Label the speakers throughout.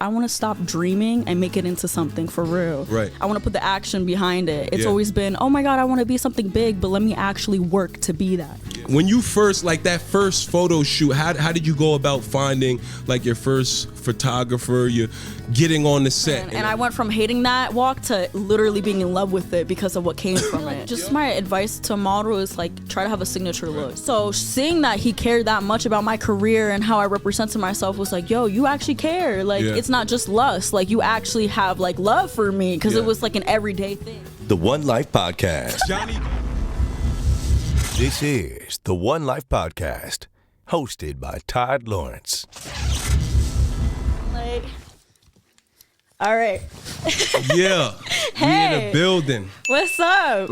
Speaker 1: I want to stop dreaming and make it into something for real.
Speaker 2: Right.
Speaker 1: I want to put the action behind it. It's always been, oh my God, I want to be something big, but let me actually work to be that.
Speaker 2: When you first, like that first photo shoot, how did you go about finding like your first photographer, you getting on the set?
Speaker 1: And I went from hating that walk to literally being in love with it because of what came from it. Just my advice to a model is like, try to have a signature look. So seeing that he cared that much about my career and how I represented myself was like, yo, you actually care. Like, it's not just lust. Like, you actually have like love for me, because it was like an everyday thing.
Speaker 3: The One Life Podcast.
Speaker 2: Johnny.
Speaker 3: This is the One Life Podcast, hosted by Todd Lawrence.
Speaker 1: Like, all right.
Speaker 2: Yeah.
Speaker 1: Hey.
Speaker 2: We in the building.
Speaker 1: What's up?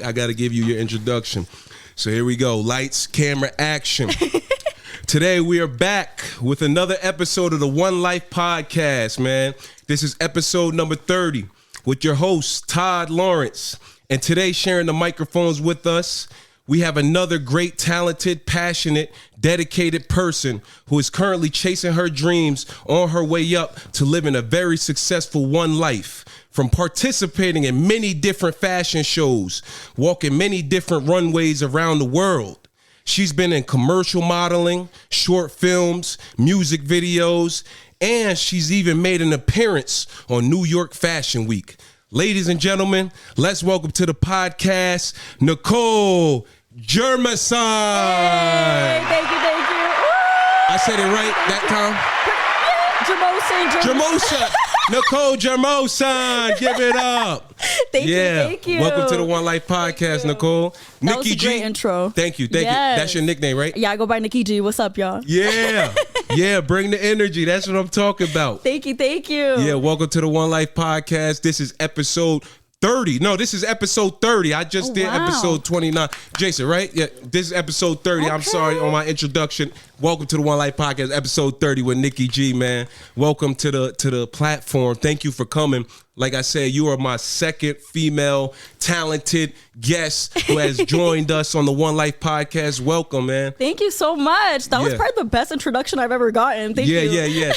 Speaker 2: I got to give you your introduction. So here we go. Lights, camera, action. Today we are back with another episode of the One Life Podcast, man. This is episode number 30 with your host, Todd Lawrence. And today, sharing the microphones with us, we have another great, talented, passionate, dedicated person who is currently chasing her dreams on her way up to living a very successful one life. From participating in many different fashion shows, walking many different runways around the world. She's been in commercial modeling, short films, music videos, and she's even made an appearance on New York Fashion Week. Ladies and gentlemen, let's welcome to the podcast, Nicole Germosen.
Speaker 1: Hey, thank you. Woo!
Speaker 2: I said it right that time?
Speaker 1: Germosen.
Speaker 2: Nicole Germosen, give it up.
Speaker 1: Thank you.
Speaker 2: Welcome to the One Life Podcast, Nicole.
Speaker 1: That
Speaker 2: Nikki
Speaker 1: was a
Speaker 2: G.
Speaker 1: great intro.
Speaker 2: Thank you. That's your nickname, right?
Speaker 1: Yeah, I go by Nikki G. What's up, y'all?
Speaker 2: Yeah, bring the energy. That's what I'm talking about.
Speaker 1: Thank you.
Speaker 2: Yeah, welcome to the One Life Podcast. This is episode 30. No, this is episode 30. I just did episode 29. Jason, right? Yeah, this is episode 30. Okay. I'm sorry on my introduction. Welcome to the One Life Podcast, episode 30 with Nikki G, man. Welcome to the platform. Thank you for coming. Like I said, you are my second female talented guest who has joined us on the One Life Podcast. Welcome, man.
Speaker 1: Thank you so much. That was probably the best introduction I've ever gotten. Thank you.
Speaker 2: Yeah.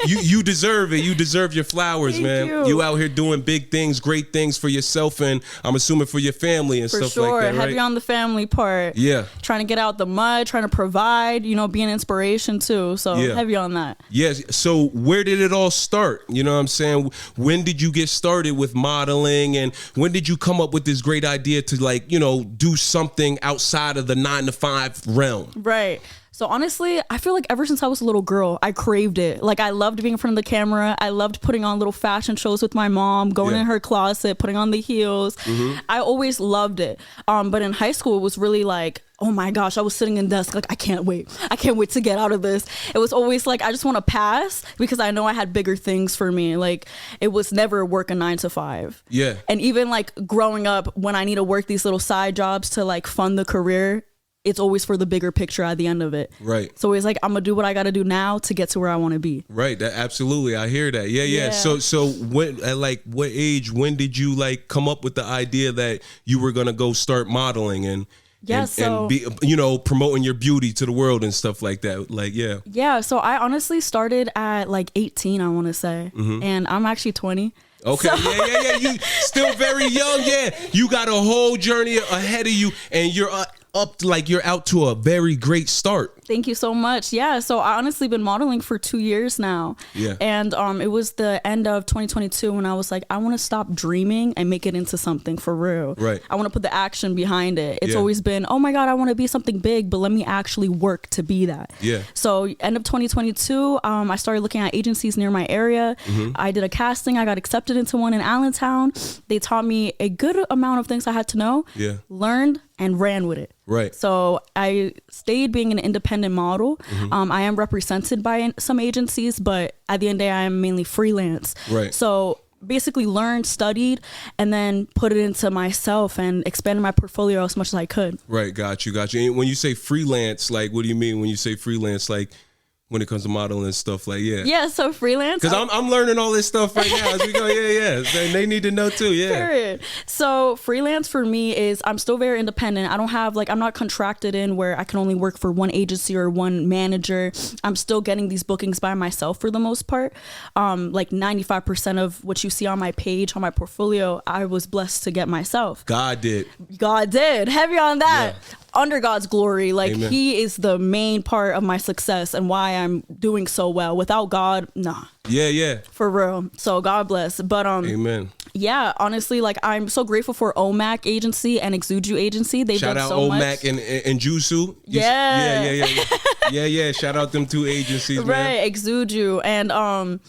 Speaker 2: You deserve it. You deserve your flowers, man. You out here doing big things, great things for yourself, and I'm assuming for your family and stuff like that, right?
Speaker 1: Heavy on the family part.
Speaker 2: Yeah.
Speaker 1: Trying to get out the mud, trying to provide, be an inspiration too. So heavy on that.
Speaker 2: Yes. So where did it all start? You know what I'm saying? When did you get started with modeling, and when did you come up with this great idea to do something outside of the 9-to-5 realm?
Speaker 1: Right. So honestly, I feel like ever since I was a little girl, I craved it. Like, I loved being in front of the camera. I loved putting on little fashion shows with my mom, going in her closet, putting on the heels. Mm-hmm. I always loved it. But in high school, it was really like, oh my gosh, I was sitting in desk like, I can't wait to get out of this. It was always like, I just want to pass because I know I had bigger things for me. Like, it was never work a 9-to-5.
Speaker 2: Yeah.
Speaker 1: And even like growing up, when I need to work these little side jobs to like fund the career, it's always for the bigger picture at the end of it.
Speaker 2: Right.
Speaker 1: So it's like, I'm gonna do what I gotta do now to get to where I want to be.
Speaker 2: Right. That absolutely. I hear that. Yeah. So when, at like what age, when did you like come up with the idea that you were gonna go start modeling and be, promoting your beauty to the world and stuff like that? Like, yeah. So I honestly started at like 18, I want to say, and I'm actually 20. Okay. So. Yeah. You still very young. Yeah. You got a whole journey ahead of you, and you're you're out to a very great start.
Speaker 1: Thank you so much. Yeah. So I honestly been modeling for 2 years now.
Speaker 2: Yeah.
Speaker 1: And it was the end of 2022 when I was like, I want to stop dreaming and make it into something for real.
Speaker 2: Right.
Speaker 1: I want to put the action behind it. It's always been, oh my God, I want to be something big, but let me actually work to be that.
Speaker 2: Yeah.
Speaker 1: So end of 2022, I started looking at agencies near my area. Mm-hmm. I did a casting. I got accepted into one in Allentown. They taught me a good amount of things I had to know.
Speaker 2: Yeah.
Speaker 1: Learned and ran with it.
Speaker 2: Right.
Speaker 1: So I stayed being an independent model. Mm-hmm. I am represented by some agencies, but at the end of the day, I am mainly freelance.
Speaker 2: Right.
Speaker 1: So basically learned, studied, and then put it into myself and expanded my portfolio as much as I could.
Speaker 2: Right. Got you. And when you say freelance, like, what do you mean when you say freelance? Like, when it comes to modeling and stuff like
Speaker 1: Yeah, so freelance.
Speaker 2: Because I'm learning all this stuff right now as we go. Yeah. They need to know too. Yeah.
Speaker 1: Period. So freelance for me is I'm still very independent. I don't have I'm not contracted in where I can only work for one agency or one manager. I'm still getting these bookings by myself for the most part. 95% of what you see on my page, on my portfolio, I was blessed to get myself.
Speaker 2: God did.
Speaker 1: Heavy on that.
Speaker 2: Yeah.
Speaker 1: Under God's glory,
Speaker 2: Amen.
Speaker 1: He is the main part of my success and why I'm doing so well. Without God, nah.
Speaker 2: Yeah.
Speaker 1: For real. So God bless. But
Speaker 2: Amen.
Speaker 1: Yeah, honestly, I'm so grateful for OMAC agency and Exuju agency. They've
Speaker 2: Shout
Speaker 1: done
Speaker 2: out
Speaker 1: so much.
Speaker 2: OMAC and Jusu.
Speaker 1: Yeah.
Speaker 2: Yeah. Shout out them two agencies, man.
Speaker 1: Right, Exuju. And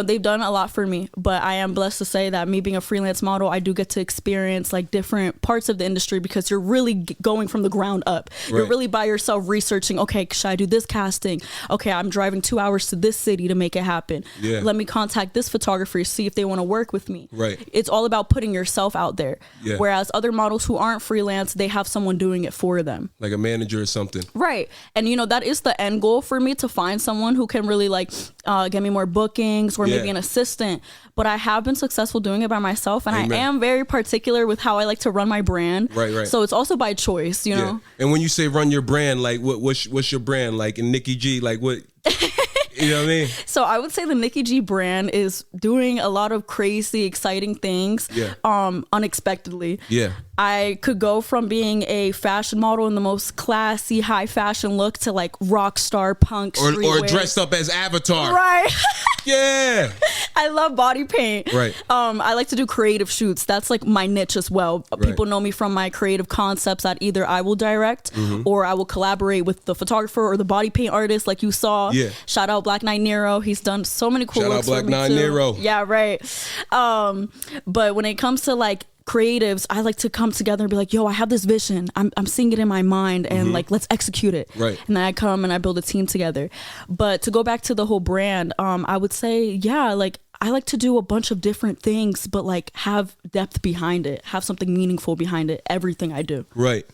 Speaker 1: they've done a lot for me, but I am blessed to say that me being a freelance model, I do get to experience different parts of the industry because you're really going from the ground up. Right. You're really by yourself researching, okay, should I do this casting? Okay, I'm driving 2 hours to this city to make it happen. Yeah. Let me contact this photographer, see if they want to work with me.
Speaker 2: Right.
Speaker 1: It's all about putting yourself out there. Yeah. Whereas other models who aren't freelance, they have someone doing it for them.
Speaker 2: Like a manager or something. Right.
Speaker 1: And that is the end goal for me, to find someone who can really get me more bookings or maybe an assistant. But I have been successful doing it by myself, and Amen. I am very particular with how I like to run my brand.
Speaker 2: Right.
Speaker 1: So it's also by choice, you know.
Speaker 2: And when you say run your brand, what's your brand? In Nikki G, what? You know what I mean?
Speaker 1: So I would say the Nikki G brand is doing a lot of crazy, exciting things, unexpectedly.
Speaker 2: Yeah.
Speaker 1: I could go from being a fashion model in the most classy, high fashion look to rock star punk
Speaker 2: or
Speaker 1: streetwear.
Speaker 2: dressed up as Avatar.
Speaker 1: Right.
Speaker 2: Yeah.
Speaker 1: I love body paint.
Speaker 2: Right.
Speaker 1: I like to do creative shoots. That's my niche as well.
Speaker 2: Right.
Speaker 1: People know me from my creative concepts that either I will direct or I will collaborate with the photographer or the body paint artist, like you saw.
Speaker 2: Yeah.
Speaker 1: Shout out Black Knight Nero. He's done so many cool looks
Speaker 2: Shout out Black Knight Nero.
Speaker 1: Yeah, right. But when it comes to creatives, I like to come together and be like, yo, I have this vision. I'm seeing it in my mind and let's execute it.
Speaker 2: Right.
Speaker 1: And then I come and I build a team together. But to go back to the whole brand, I would say, I like to do a bunch of different things, but have depth behind it, have something meaningful behind it, everything I do.
Speaker 2: Right.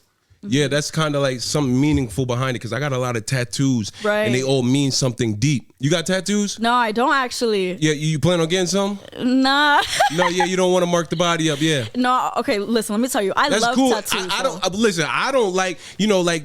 Speaker 2: Yeah, that's kind of something meaningful behind it, because I got a lot of tattoos,
Speaker 1: right,
Speaker 2: and they all mean something deep. You got tattoos?
Speaker 1: No, I don't actually.
Speaker 2: Yeah, you plan on getting some?
Speaker 1: Nah.
Speaker 2: No, yeah, you don't want to mark the body up, yeah.
Speaker 1: No, okay, listen, let me tell you, that's love cool. Tattoos.
Speaker 2: I don't listen. I don't like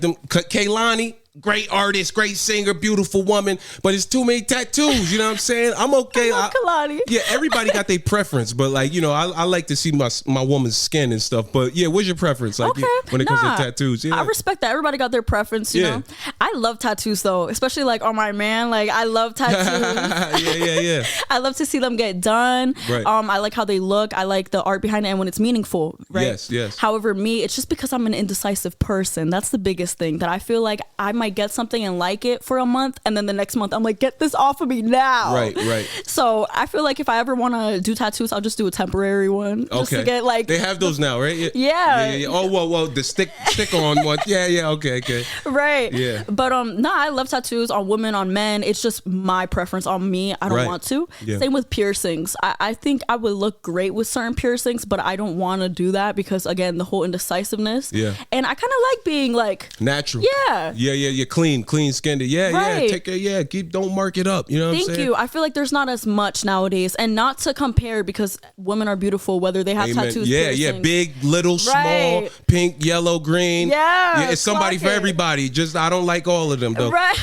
Speaker 2: them Kaylani. Great artist, great singer, beautiful woman, but it's too many tattoos. You know what I'm saying? I'm okay.
Speaker 1: Kalani.
Speaker 2: Yeah, everybody got their preference, but I like to see my woman's skin and stuff. But yeah, what's your preference? When it comes to tattoos? Yeah,
Speaker 1: I respect that. Everybody got their preference. You know, I love tattoos though, especially on my man. I love tattoos.
Speaker 2: yeah.
Speaker 1: I love to see them get done.
Speaker 2: Right.
Speaker 1: I like how they look. I like the art behind it, and when it's meaningful. Right.
Speaker 2: Yes.
Speaker 1: However, me, it's just because I'm an indecisive person. That's the biggest thing, that I feel like I might get something and like it for a month, and then the next month I'm like, get this off of me now.
Speaker 2: Right.
Speaker 1: So I feel like if I ever want to do tattoos, I'll just do a temporary one. Just to get
Speaker 2: they have those now, right?
Speaker 1: Yeah.
Speaker 2: Oh, whoa, the stick on one. Yeah. Okay.
Speaker 1: Right.
Speaker 2: Yeah.
Speaker 1: But I love tattoos on women, on men. It's just my preference. On me, I don't want to.
Speaker 2: Yeah.
Speaker 1: Same with piercings. I think I would look great with certain piercings, but I don't want to do that because, again, the whole indecisiveness.
Speaker 2: Yeah.
Speaker 1: And I kind of like being
Speaker 2: natural.
Speaker 1: Yeah.
Speaker 2: Yeah. Clean skinned. Yeah.
Speaker 1: Right.
Speaker 2: Take it. Yeah. Don't mark it up. You know what I'm saying?
Speaker 1: Thank you. I feel like there's not as much nowadays, and not to compare, because women are beautiful whether they have tattoos.
Speaker 2: Yeah. Big, little, small, pink, yellow, green.
Speaker 1: Yeah.
Speaker 2: It's somebody for everybody. Just I don't like all of them though.
Speaker 1: Right.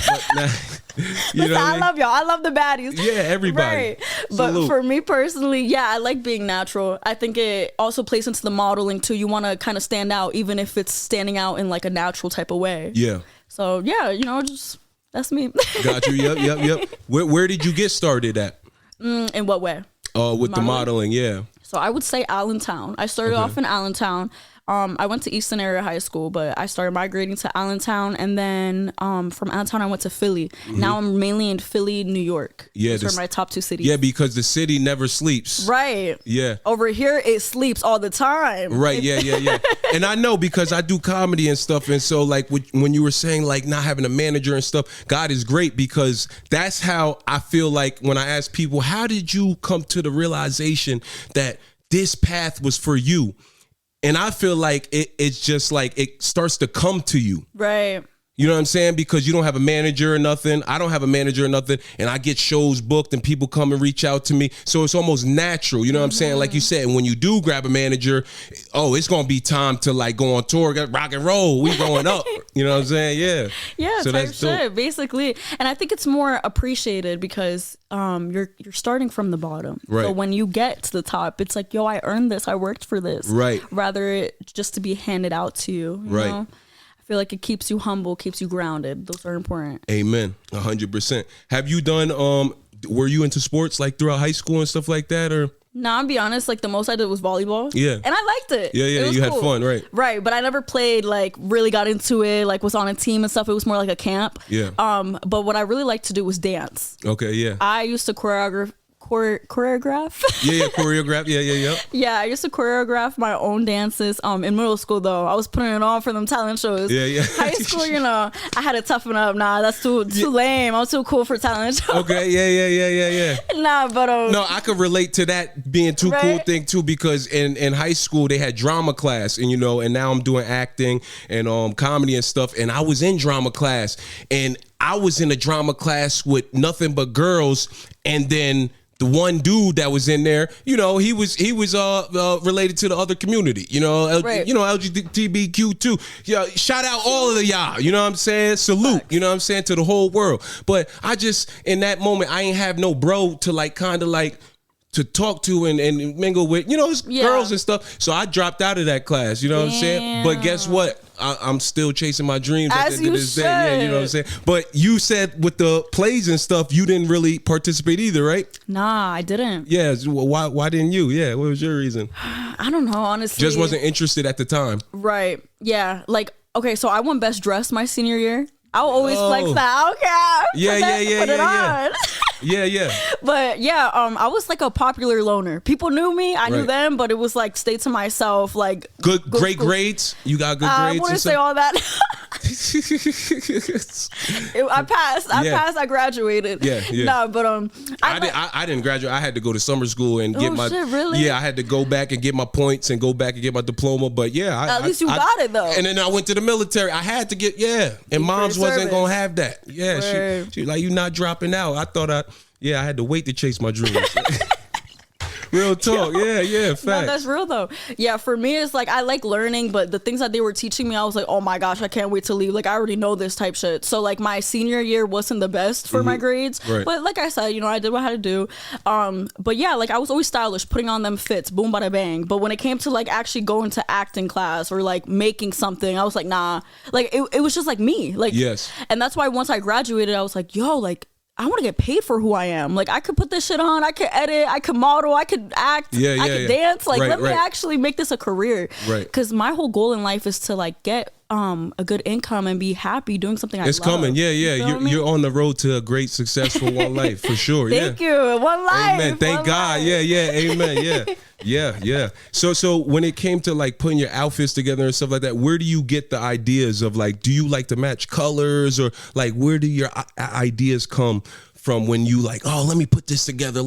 Speaker 2: Listen,
Speaker 1: I love y'all. I love the baddies.
Speaker 2: Yeah, everybody.
Speaker 1: Right. But for me personally, I like being natural. I think it also plays into the modeling too. You want to kind of stand out, even if it's standing out in a natural type of way.
Speaker 2: Yeah.
Speaker 1: So just that's me.
Speaker 2: Got you. Yep. Where did you get started at?
Speaker 1: In what way?
Speaker 2: With the modeling, yeah.
Speaker 1: So I would say Allentown. I started off in Allentown. I went to Easton Area High School, but I started migrating to Allentown, and then from Allentown I went to Philly. Now I'm mainly in Philly, New York.
Speaker 2: Yeah,
Speaker 1: those are my top two cities.
Speaker 2: Yeah, because the city never sleeps.
Speaker 1: Right.
Speaker 2: Yeah.
Speaker 1: Over here it sleeps all the time.
Speaker 2: Right. Yeah. And I know, because I do comedy and stuff, and so when you were saying not having a manager and stuff, God is great, because that's how I feel like when I ask people, how did you come to the realization that this path was for you? And I feel like it's just it starts to come to you.
Speaker 1: Right.
Speaker 2: You know what I'm saying? Because you don't have a manager or nothing. I don't have a manager or nothing. And I get shows booked and people come and reach out to me. So it's almost natural. You know what I'm saying? Like you said, and when you do grab a manager, it's going to be time to like go on tour, get rock and roll. We going up. You know what I'm saying? Yeah.
Speaker 1: Yeah,
Speaker 2: so
Speaker 1: type shit, basically. And I think it's more appreciated because you're starting from the bottom.
Speaker 2: Right.
Speaker 1: So when you get to the top, it's like, yo, I earned this. I worked for this.
Speaker 2: Right.
Speaker 1: Rather it just to be handed out to you. You
Speaker 2: Right.
Speaker 1: know? I feel like it keeps you humble, keeps you grounded. Those are important.
Speaker 2: Amen. 100%. Have you done, were you into sports like throughout high school and stuff like that, or?
Speaker 1: Nah, I'll be honest, like the most I did was volleyball.
Speaker 2: Yeah.
Speaker 1: And I liked it.
Speaker 2: Yeah,
Speaker 1: It was
Speaker 2: you
Speaker 1: cool.
Speaker 2: had fun, right?
Speaker 1: Right, but I never played, like really got into it, like was on a team and stuff. It was more like a camp.
Speaker 2: Yeah.
Speaker 1: But what I really liked to do was dance.
Speaker 2: Okay, yeah.
Speaker 1: I used to choreograph.
Speaker 2: Yeah, choreograph. Yeah.
Speaker 1: Yeah, I used to choreograph my own dances. In middle school though, I was putting it on for them talent shows.
Speaker 2: Yeah.
Speaker 1: High school, you know, I had to toughen up. Nah, that's too lame. I'm too cool for talent shows.
Speaker 2: Okay, yeah.
Speaker 1: Nah, but
Speaker 2: No, I could relate to that being too cool
Speaker 1: Right?
Speaker 2: thing too, because in high school they had drama class, and and now I'm doing acting and comedy and stuff, and I was in drama class, and I was in a drama class with nothing but girls, and then the one dude that was in there, he was related to the other community,
Speaker 1: Right.
Speaker 2: LGBTQ too. Yeah, shout out all of y'all. You know what I'm saying? Salute. You know what I'm saying, to the whole world. But I just in that moment I ain't have no bro to like kind of like to talk to and mingle with, girls and stuff. So I dropped out of that class. You know what I'm saying? But guess what? I'm still chasing my dreams at the end of this day. Yeah, you know what I'm saying? But you said with the plays and stuff, you didn't really participate either, right?
Speaker 1: nah, I didn't.
Speaker 2: Yeah. Why didn't you? Yeah. What was your reason?
Speaker 1: I don't know, honestly.
Speaker 2: Just wasn't interested at the time.
Speaker 1: Right. Yeah. Like, okay, so I won best dressed my senior year. I'll always flex that. Okay. Put it on.
Speaker 2: Yeah.
Speaker 1: But yeah, I was like a popular loner. People knew me, I knew
Speaker 2: Right.
Speaker 1: them, but it was like stay to myself. Like
Speaker 2: Great
Speaker 1: school.
Speaker 2: grades. You got good
Speaker 1: I
Speaker 2: grades.
Speaker 1: wouldn't say all that. I passed. I graduated.
Speaker 2: Yeah.
Speaker 1: No, but
Speaker 2: I didn't graduate. I had to go to summer school and get my.
Speaker 1: Shit, really?
Speaker 2: Yeah, I had to go back and get my points and go back and get my diploma. But yeah,
Speaker 1: At least you got it, though.
Speaker 2: And then I went to the military. I had to get and moms wasn't
Speaker 1: service.
Speaker 2: gonna have that. Yeah, she like, you not dropping out. I thought I had to wait to chase my dreams. Real talk. Yeah, facts.
Speaker 1: No, that's real though. Yeah, for me it's like I like learning, but the things that they were teaching me, I was like, oh my gosh, I can't wait to leave. Like I already know this type shit. So like my senior year wasn't the best for my grades.
Speaker 2: Right.
Speaker 1: But like I said, I did what I had to do. But yeah, like I was always stylish, putting on them fits, boom bada bang. But when it came to like actually going to acting class or like making something, I was like, nah. Like it was just like me. Like
Speaker 2: Yes.
Speaker 1: And that's why once I graduated, I was like, yo, like I want to get paid for who I am. Like I could put this shit on, I could edit, I could model, I could act, I could dance. Like let me actually make this a career.
Speaker 2: Right.
Speaker 1: Because my whole goal in life is to like get a good income and be happy doing something I love.
Speaker 2: It's coming. Yeah.
Speaker 1: You feel me?
Speaker 2: You're on the road to a great, successful one life for sure.
Speaker 1: Thank you. One life.
Speaker 2: Amen. Thank God.
Speaker 1: Life.
Speaker 2: Yeah. Amen. Yeah. So when it came to like putting your outfits together and stuff like that, where do you get the ideas of like, do you like to match colors, or like where do your ideas come from when you like, oh, let me put this together.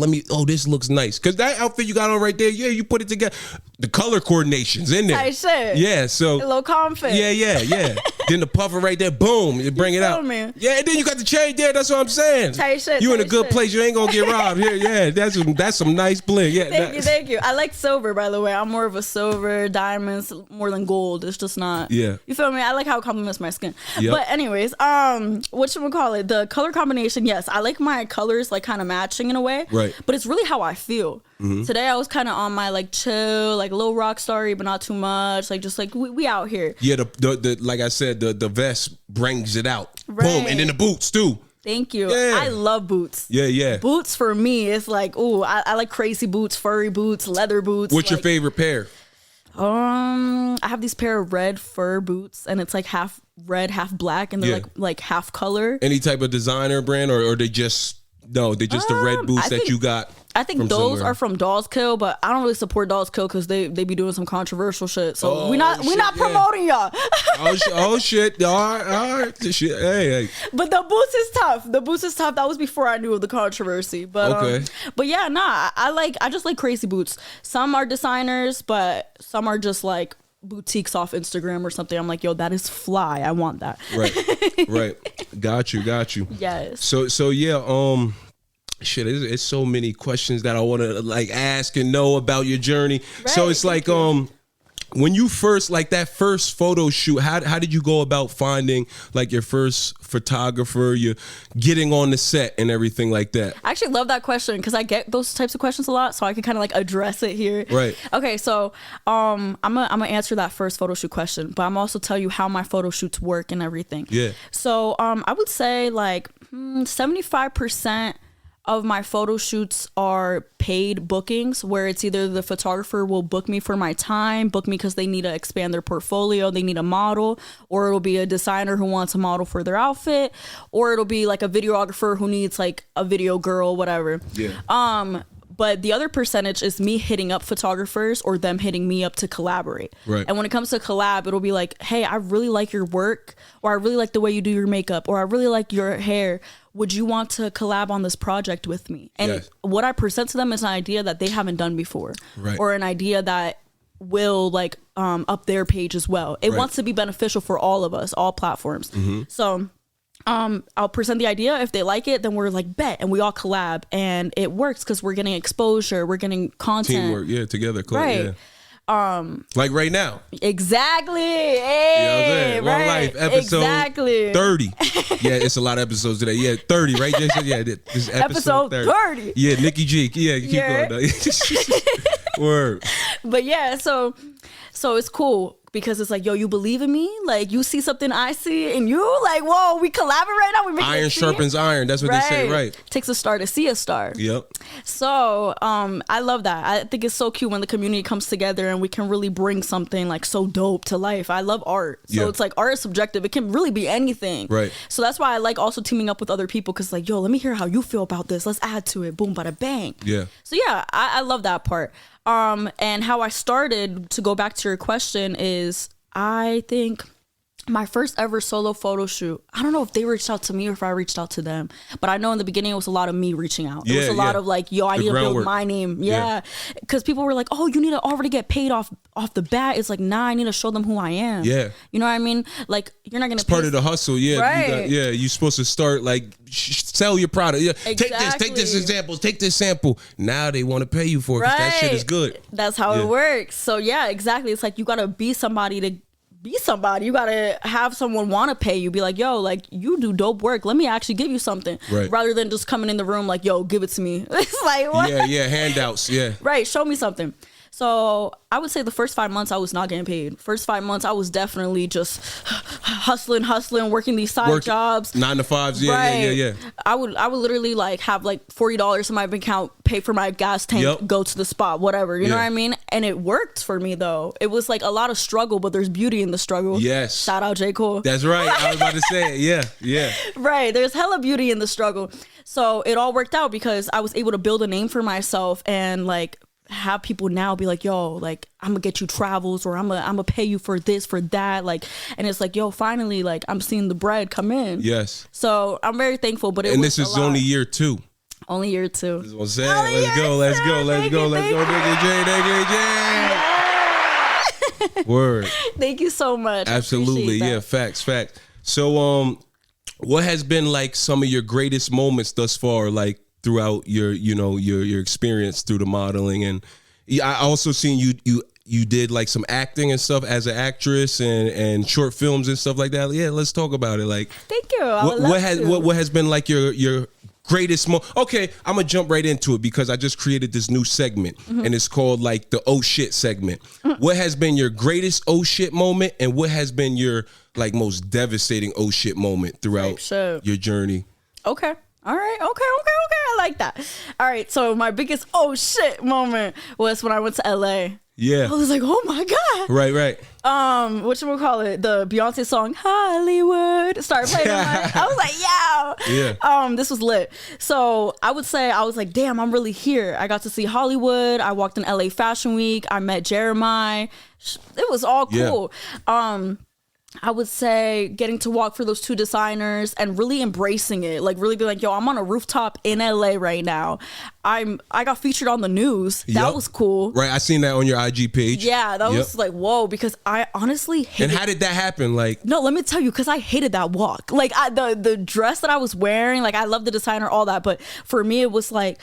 Speaker 2: This looks nice. Because that outfit you got on right there, yeah, you put it together. The color coordination's in there.
Speaker 1: Tight shit.
Speaker 2: Yeah, so.
Speaker 1: A little confident.
Speaker 2: Yeah. Then the puffer right there, boom, you bring it out.
Speaker 1: Me?
Speaker 2: Yeah, and then you got the chain there, that's what I'm saying.
Speaker 1: Tight shit.
Speaker 2: You in a good place, you ain't gonna get robbed. Yeah, that's some nice bling. Yeah.
Speaker 1: Thank you. I like silver, by the way. I'm more of a silver, diamonds, more than gold. It's just not.
Speaker 2: Yeah.
Speaker 1: You feel me? I like how it complements my skin.
Speaker 2: Yep.
Speaker 1: But anyways, whatchamacallit, the color combination, yes, I like my colors like kind of matching in a way.
Speaker 2: Right.
Speaker 1: But it's really how I feel. Mm-hmm. Today I was kind of on my like chill, like a little rock starry, but not too much. Like just like we out here.
Speaker 2: Yeah, the like I said, the vest brings it out.
Speaker 1: Right.
Speaker 2: Boom, and then the boots too.
Speaker 1: Thank you.
Speaker 2: Yeah.
Speaker 1: I love boots.
Speaker 2: Yeah.
Speaker 1: Boots for me, it's like, ooh, I like crazy boots, furry boots, leather boots.
Speaker 2: What's your favorite pair?
Speaker 1: I have these pair of red fur boots, and it's like half red, half black, and they're like half color.
Speaker 2: Any type of designer brand, or they just the red boots that you got?
Speaker 1: I think those are from Dolls Kill, but I don't really support Dolls Kill because they be doing some controversial shit. So we not promoting y'all.
Speaker 2: oh shit! All right. Shit. Hey.
Speaker 1: But the boots is tough. That was before I knew of the controversy. But
Speaker 2: okay.
Speaker 1: But yeah, nah. I just like crazy boots. Some are designers, but some are just like boutiques off Instagram or something. I'm like, yo, that is fly. I want that.
Speaker 2: Right. Got you.
Speaker 1: Yes.
Speaker 2: So yeah, shit, it's so many questions that I want to like ask and know about your journey.
Speaker 1: Right,
Speaker 2: so it's like, when you first, like that first photo shoot, how did you go about finding like your first photographer, you getting on the set and everything like that?
Speaker 1: I actually love that question because I get those types of questions a lot, so I can kind of like address it here.
Speaker 2: Right.
Speaker 1: Okay, so I'm gonna answer that first photo shoot question, but I'm also tell you how my photo shoots work and everything.
Speaker 2: Yeah.
Speaker 1: So I would say like 75% of my photo shoots are paid bookings, where it's either the photographer will book me for my time, book me because they need to expand their portfolio, they need a model, or it'll be a designer who wants a model for their outfit, or it'll be like a videographer who needs like a video girl, whatever.
Speaker 2: Yeah.
Speaker 1: But the other percentage is me hitting up photographers or them hitting me up to collaborate.
Speaker 2: Right.
Speaker 1: And when it comes to collab, it'll be like, hey, I really like your work, or I really like the way you do your makeup, or I really like your hair. Would you want to collab on this project with me? And
Speaker 2: yes.
Speaker 1: what I present to them is an idea that they haven't done before,
Speaker 2: right.
Speaker 1: or an idea that will like up their page as well. It
Speaker 2: right.
Speaker 1: wants to be beneficial for all of us, all platforms.
Speaker 2: Mm-hmm.
Speaker 1: So I'll present the idea. If they like it, then we're like, bet, and we all collab, and it works because we're getting exposure, we're getting content,
Speaker 2: teamwork, yeah, together,
Speaker 1: right?
Speaker 2: Yeah. Like right now.
Speaker 1: Exactly. Hey,
Speaker 2: you know One Life episode
Speaker 1: exactly.
Speaker 2: 30. Yeah, it's a lot of episodes today. Yeah, 30, right, Jason? Yeah, this is episode 30. Yeah, Nikki G. Yeah, keep going though. Word.
Speaker 1: But yeah, so it's cool because it's like, yo, you believe in me? Like, you see something I see and you like, whoa, we collaborate now. We make
Speaker 2: iron sharpens iron. That's what they say, right?
Speaker 1: Takes a star to see a star.
Speaker 2: Yep.
Speaker 1: So I love that. I think it's so cute when the community comes together and we can really bring something like so dope to life. I love art. So it's like, art is subjective. It can really be anything.
Speaker 2: Right.
Speaker 1: So that's why I like also teaming up with other people, because like, yo, let me hear how you feel about this. Let's add to it. Boom, bada bang.
Speaker 2: Yeah.
Speaker 1: So yeah, I love that part. And how I started, to go back to your question, is I think my first ever solo photo shoot, I don't know if they reached out to me or if I reached out to them, but I know in the beginning it was a lot of me reaching out. It was a lot of like, yo, I need to build my name. Yeah. Because people were like, oh, you need to already get paid off the bat. It's like, nah, I need to show them who I am.
Speaker 2: Yeah.
Speaker 1: You know what I mean? Like, you're not going to
Speaker 2: It's part of the hustle. Yeah.
Speaker 1: Right.
Speaker 2: You're supposed to start like sell your product. Yeah.
Speaker 1: Exactly.
Speaker 2: Take this example, take this sample. Now they want to pay you for it because that shit is good.
Speaker 1: That's how it works. So yeah, exactly. It's like, you got to be somebody to be somebody. You gotta have someone want to pay you. Be like, yo, like, you do dope work. Let me actually give you something,
Speaker 2: right? Rather
Speaker 1: than just coming in the room like, yo, give it to me. It's like, what?
Speaker 2: Yeah, handouts. Yeah,
Speaker 1: right. Show me something. So I would say the first 5 months I was not getting paid. First 5 months I was definitely just hustling, working these side jobs,
Speaker 2: 9 to 5s.
Speaker 1: Right.
Speaker 2: Yeah.
Speaker 1: I would literally like have like $40 in my bank account, pay for my gas tank, go to the spot, whatever. You know what I mean? And it worked for me though. It was like a lot of struggle, but there's beauty in the struggle.
Speaker 2: Yes.
Speaker 1: Shout out J. Cole.
Speaker 2: That's right. I was about to say it. Yeah.
Speaker 1: Right. There's hella beauty in the struggle. So it all worked out because I was able to build a name for myself and like have people now be like, yo, like, I'm gonna get you travels, or I'm gonna pay you for this, for that, like, and it's like, yo, finally, like, I'm seeing the bread come in.
Speaker 2: Yes.
Speaker 1: So I'm very thankful, but
Speaker 2: this is only year 2.
Speaker 1: Only year 2.
Speaker 2: That's what I'm saying. Let's go, Nikki G. Word.
Speaker 1: Thank you so much.
Speaker 2: Absolutely. Yeah. Facts. So, what has been like some of your greatest moments thus far, like throughout your experience through the modeling? And I also seen you did like some acting and stuff as an actress and short films and stuff like that. Yeah, let's talk about it. Like,
Speaker 1: thank you.
Speaker 2: What has been like your greatest moment? Okay, I'm gonna jump right into it because I just created this new segment and it's called like the oh shit segment. What has been your greatest oh shit moment, and what has been your like most devastating oh shit moment throughout your journey?
Speaker 1: Okay. All right. Okay. I like that. All right. So my biggest oh shit moment was when I went to LA.
Speaker 2: Yeah.
Speaker 1: I was like, oh my God.
Speaker 2: Right.
Speaker 1: Whatchamacallit, the Beyonce song Hollywood started playing. I was like, yo.
Speaker 2: Yeah.
Speaker 1: This was lit. So I would say I was like, damn, I'm really here. I got to see Hollywood. I walked in LA Fashion Week. I met Jeremiah. It was all cool. I would say getting to walk for those 2 designers and really embracing it. Like really be like, yo, I'm on a rooftop in LA right now. I got featured on the news. That was cool.
Speaker 2: Right. I seen that on your IG page.
Speaker 1: Yeah, that was like, whoa, because I honestly hated.
Speaker 2: And how did that happen? Like,
Speaker 1: no, let me tell you, because I hated that walk. Like the dress that I was wearing, like I love the designer, all that. But for me, it was like,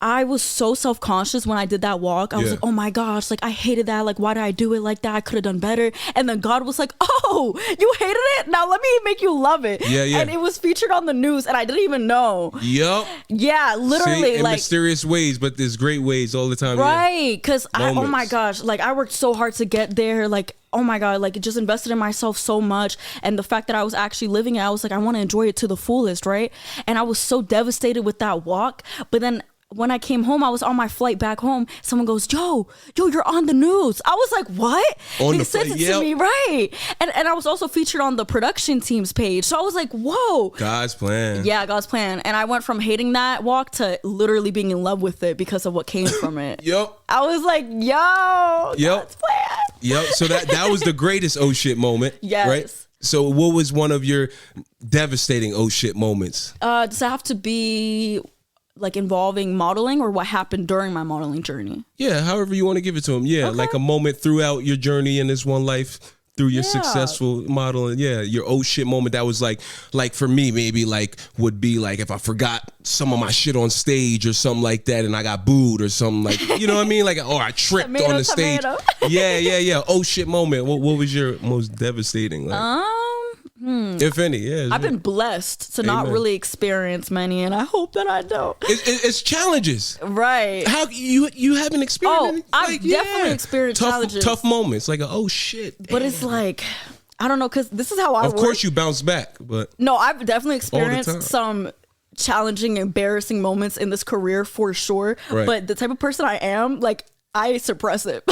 Speaker 1: I was so self-conscious when I did that walk. I was like, oh my gosh, like I hated that. Like, why did I do it like that? I could have done better. And then God was like, oh, you hated it? Now let me make you love it. Yeah. And it was featured on the news and I didn't even know.
Speaker 2: Yep.
Speaker 1: Yeah, literally.
Speaker 2: In mysterious ways, but there's great ways all the time.
Speaker 1: Right. Because oh my gosh, like I worked so hard to get there. Like, oh my God, like it just invested in myself so much. And the fact that I was actually living it, I was like, I want to enjoy it to the fullest, right? And I was so devastated with that walk. But then when I came home, I was on my flight back home. Someone goes, yo, you're on the news. I was like, what? They sent it to me, right? And I was also featured on the production team's page. So I was like, whoa.
Speaker 2: God's plan.
Speaker 1: Yeah, God's plan. And I went from hating that walk to literally being in love with it because of what came from it.
Speaker 2: Yep.
Speaker 1: I was like, yo, God's plan.
Speaker 2: Yep. So that was the greatest oh shit moment.
Speaker 1: Yes.
Speaker 2: Right? So what was one of your devastating oh shit moments?
Speaker 1: Does it have to be like involving modeling or what happened during my modeling journey?
Speaker 2: Yeah, however you want to give it to them. Yeah, like a moment throughout your journey in this one life through your successful modeling. Yeah, your oh shit moment that was like for me maybe like would be like if I forgot some of my shit on stage or something like that and I got booed or something like, you know what I mean? Like, or I tripped on the stage. Yeah. Oh shit moment. What was your most devastating? Like? If any, yeah.
Speaker 1: I've been blessed to not really experience many, and I hope that I don't.
Speaker 2: It's challenges,
Speaker 1: right?
Speaker 2: How you haven't experienced?
Speaker 1: Oh, I've definitely experienced challenges,
Speaker 2: tough moments, like oh shit.
Speaker 1: But it's like I don't know, because this is how I work.
Speaker 2: Of course, you bounce back, but
Speaker 1: no, I've definitely experienced some challenging, embarrassing moments in this career for sure. Right. But the type of person I am, like I suppress it.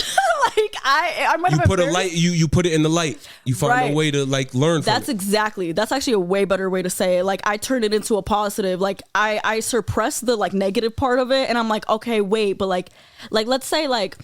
Speaker 1: Like I might have
Speaker 2: put a light. You put it in the light. You find a way to like learn from
Speaker 1: it. That's actually a way better way to say it. Like I turned it into a positive. Like I suppress the like negative part of it, and I'm like, okay, wait, but like let's say like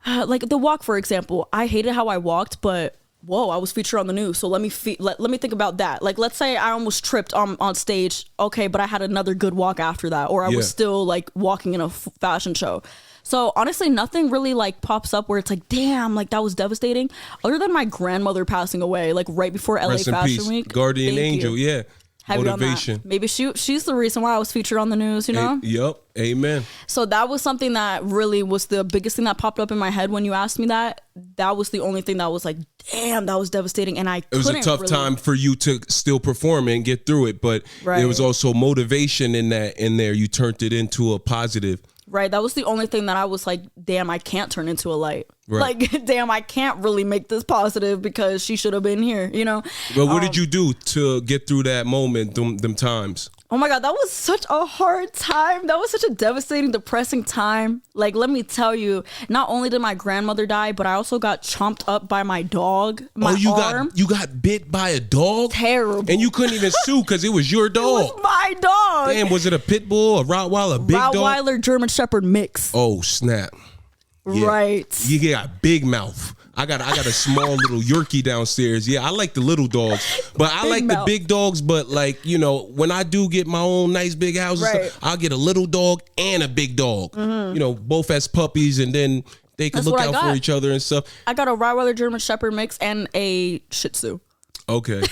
Speaker 1: the walk, for example. I hated how I walked, but whoa, I was featured on the news. So let me think about that. Like let's say I almost tripped on stage. Okay, but I had another good walk after that, or I was still like walking in a fashion show. So honestly, nothing really like pops up where it's like, damn, like that was devastating. Other than my grandmother passing away, like right before LA
Speaker 2: Rest
Speaker 1: Fashion
Speaker 2: in peace.
Speaker 1: Week.
Speaker 2: Guardian Angel, yeah.
Speaker 1: Heavy
Speaker 2: motivation.
Speaker 1: On that. Maybe she's the reason why I was featured on the news, you know?
Speaker 2: Yep. Amen.
Speaker 1: So that was something that really was the biggest thing that popped up in my head when you asked me that. That was the only thing that was like, damn, that was devastating. And it was
Speaker 2: a tough time for you to still perform and get through it, but there was also motivation in there. You turned it into a positive.
Speaker 1: Right. That was the only thing that I was like, damn, I can't turn into a light. Right. Like, damn, I can't really make this positive because she should have been here, you know?
Speaker 2: But what did you do to get through that moment, them times?
Speaker 1: Oh my God, that was such a hard time. That was such a devastating, depressing time. Like, let me tell you, not only did my grandmother die, but I also got chomped up by my dog.
Speaker 2: You got bit by a dog?
Speaker 1: Terrible.
Speaker 2: And you couldn't even sue because it was your dog.
Speaker 1: It was my dog.
Speaker 2: Damn, was it a pit bull, a Rottweiler, a big dog?
Speaker 1: Rottweiler, German Shepherd mix.
Speaker 2: Oh, snap. Yeah.
Speaker 1: Right.
Speaker 2: You got big mouth. I got a small little Yorkie downstairs. Yeah, I like the little dogs, but I like the big dogs. But like, you know, when I do get my own nice big house, I'll get a little dog and a big dog. Mm-hmm. You know, both as puppies, and then they can look out for each other and stuff.
Speaker 1: I got a Rottweiler German Shepherd mix and a Shih Tzu.
Speaker 2: Okay.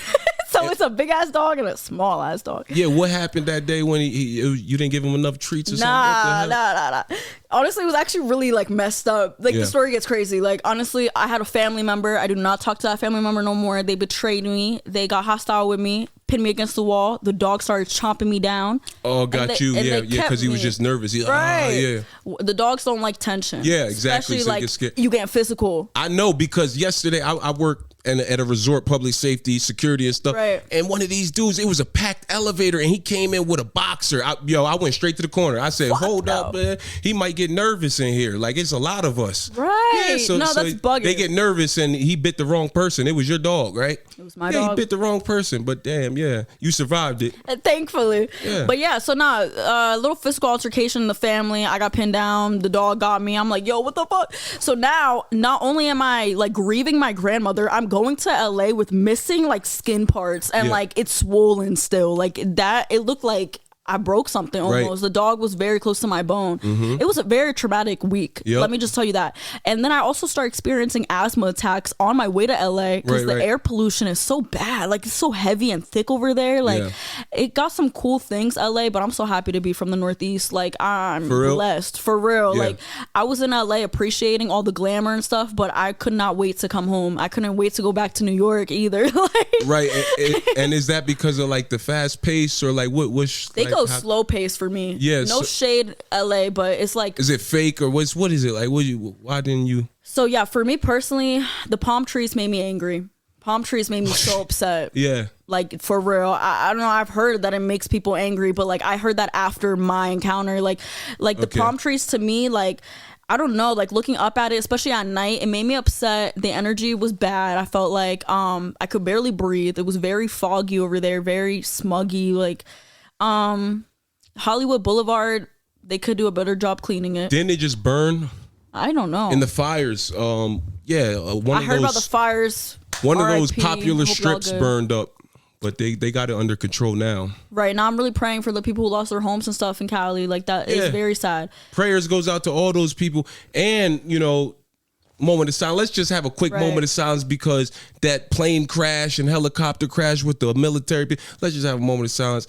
Speaker 1: So it's a big ass dog and a small ass dog.
Speaker 2: Yeah, what happened that day when you didn't give him enough treats or something?
Speaker 1: Nah. Honestly, it was actually really like messed up. Like the story gets crazy. Like honestly, I had a family member. I do not talk to that family member no more. They betrayed me. They got hostile with me, pinned me against the wall. The dog started chomping me down.
Speaker 2: Oh, got you. Yeah, because he was just nervous.
Speaker 1: Right. The dogs don't like tension.
Speaker 2: Yeah, exactly.
Speaker 1: Especially so like you getting physical.
Speaker 2: I know, because yesterday I worked at a resort, public safety, security and stuff.
Speaker 1: Right.
Speaker 2: And one of these dudes, it was a packed elevator, and he came in with a boxer. I went straight to the corner. I said, hold up, man. He might get nervous in here. Like, it's a lot of us.
Speaker 1: Right. Yeah, so that's bugging.
Speaker 2: They get nervous, and he bit the wrong person. It was your dog, right?
Speaker 1: It was my dog.
Speaker 2: Yeah, he bit the wrong person, but damn, yeah. You survived it.
Speaker 1: Thankfully.
Speaker 2: Yeah.
Speaker 1: But yeah, so a little physical altercation in the family. I got pinned down. The dog got me. I'm like, yo, what the fuck? So now, not only am I like grieving my grandmother, I'm going to LA with missing like skin parts and like it's swollen still. Like that, it looked like I broke something almost. Right. The dog was very close to my bone. Mm-hmm. It was a very traumatic week. Yep. Let me just tell you that. And then I also started experiencing asthma attacks on my way to LA because the air pollution is so bad. Like it's so heavy and thick over there. Like it got some cool things, LA, but I'm so happy to be from the Northeast. Like I'm blessed for real. Yeah. Like I was in LA appreciating all the glamour and stuff, but I could not wait to come home. I couldn't wait to go back to New York either. Like,
Speaker 2: right. And is that because of like the fast pace or like what's
Speaker 1: they go slow pace for me.
Speaker 2: Yeah,
Speaker 1: no shade, LA, but it's like,
Speaker 2: is it fake or what is it like? Why didn't you?
Speaker 1: So yeah, for me personally, the palm trees made me angry. Palm trees made me so upset.
Speaker 2: Yeah,
Speaker 1: like for real. I don't know. I've heard that it makes people angry, but like I heard that after my encounter. Like the palm trees to me, like I don't know, like looking up at it, especially at night, it made me upset. The energy was bad. I felt like I could barely breathe. It was very foggy over there, very smuggy. Like Hollywood Boulevard, they could do a better job cleaning it.
Speaker 2: Didn't they just burn?
Speaker 1: I don't know.
Speaker 2: In the fires, I
Speaker 1: heard about the fires.
Speaker 2: One of those popular strips burned up, but they got it under control now.
Speaker 1: Right, now I'm really praying for the people who lost their homes and stuff in Cali. Like that is very sad.
Speaker 2: Prayers goes out to all those people, and moment of silence. Let's just have a quick moment of silence because that plane crash and helicopter crash with the military. Let's just have a moment of silence.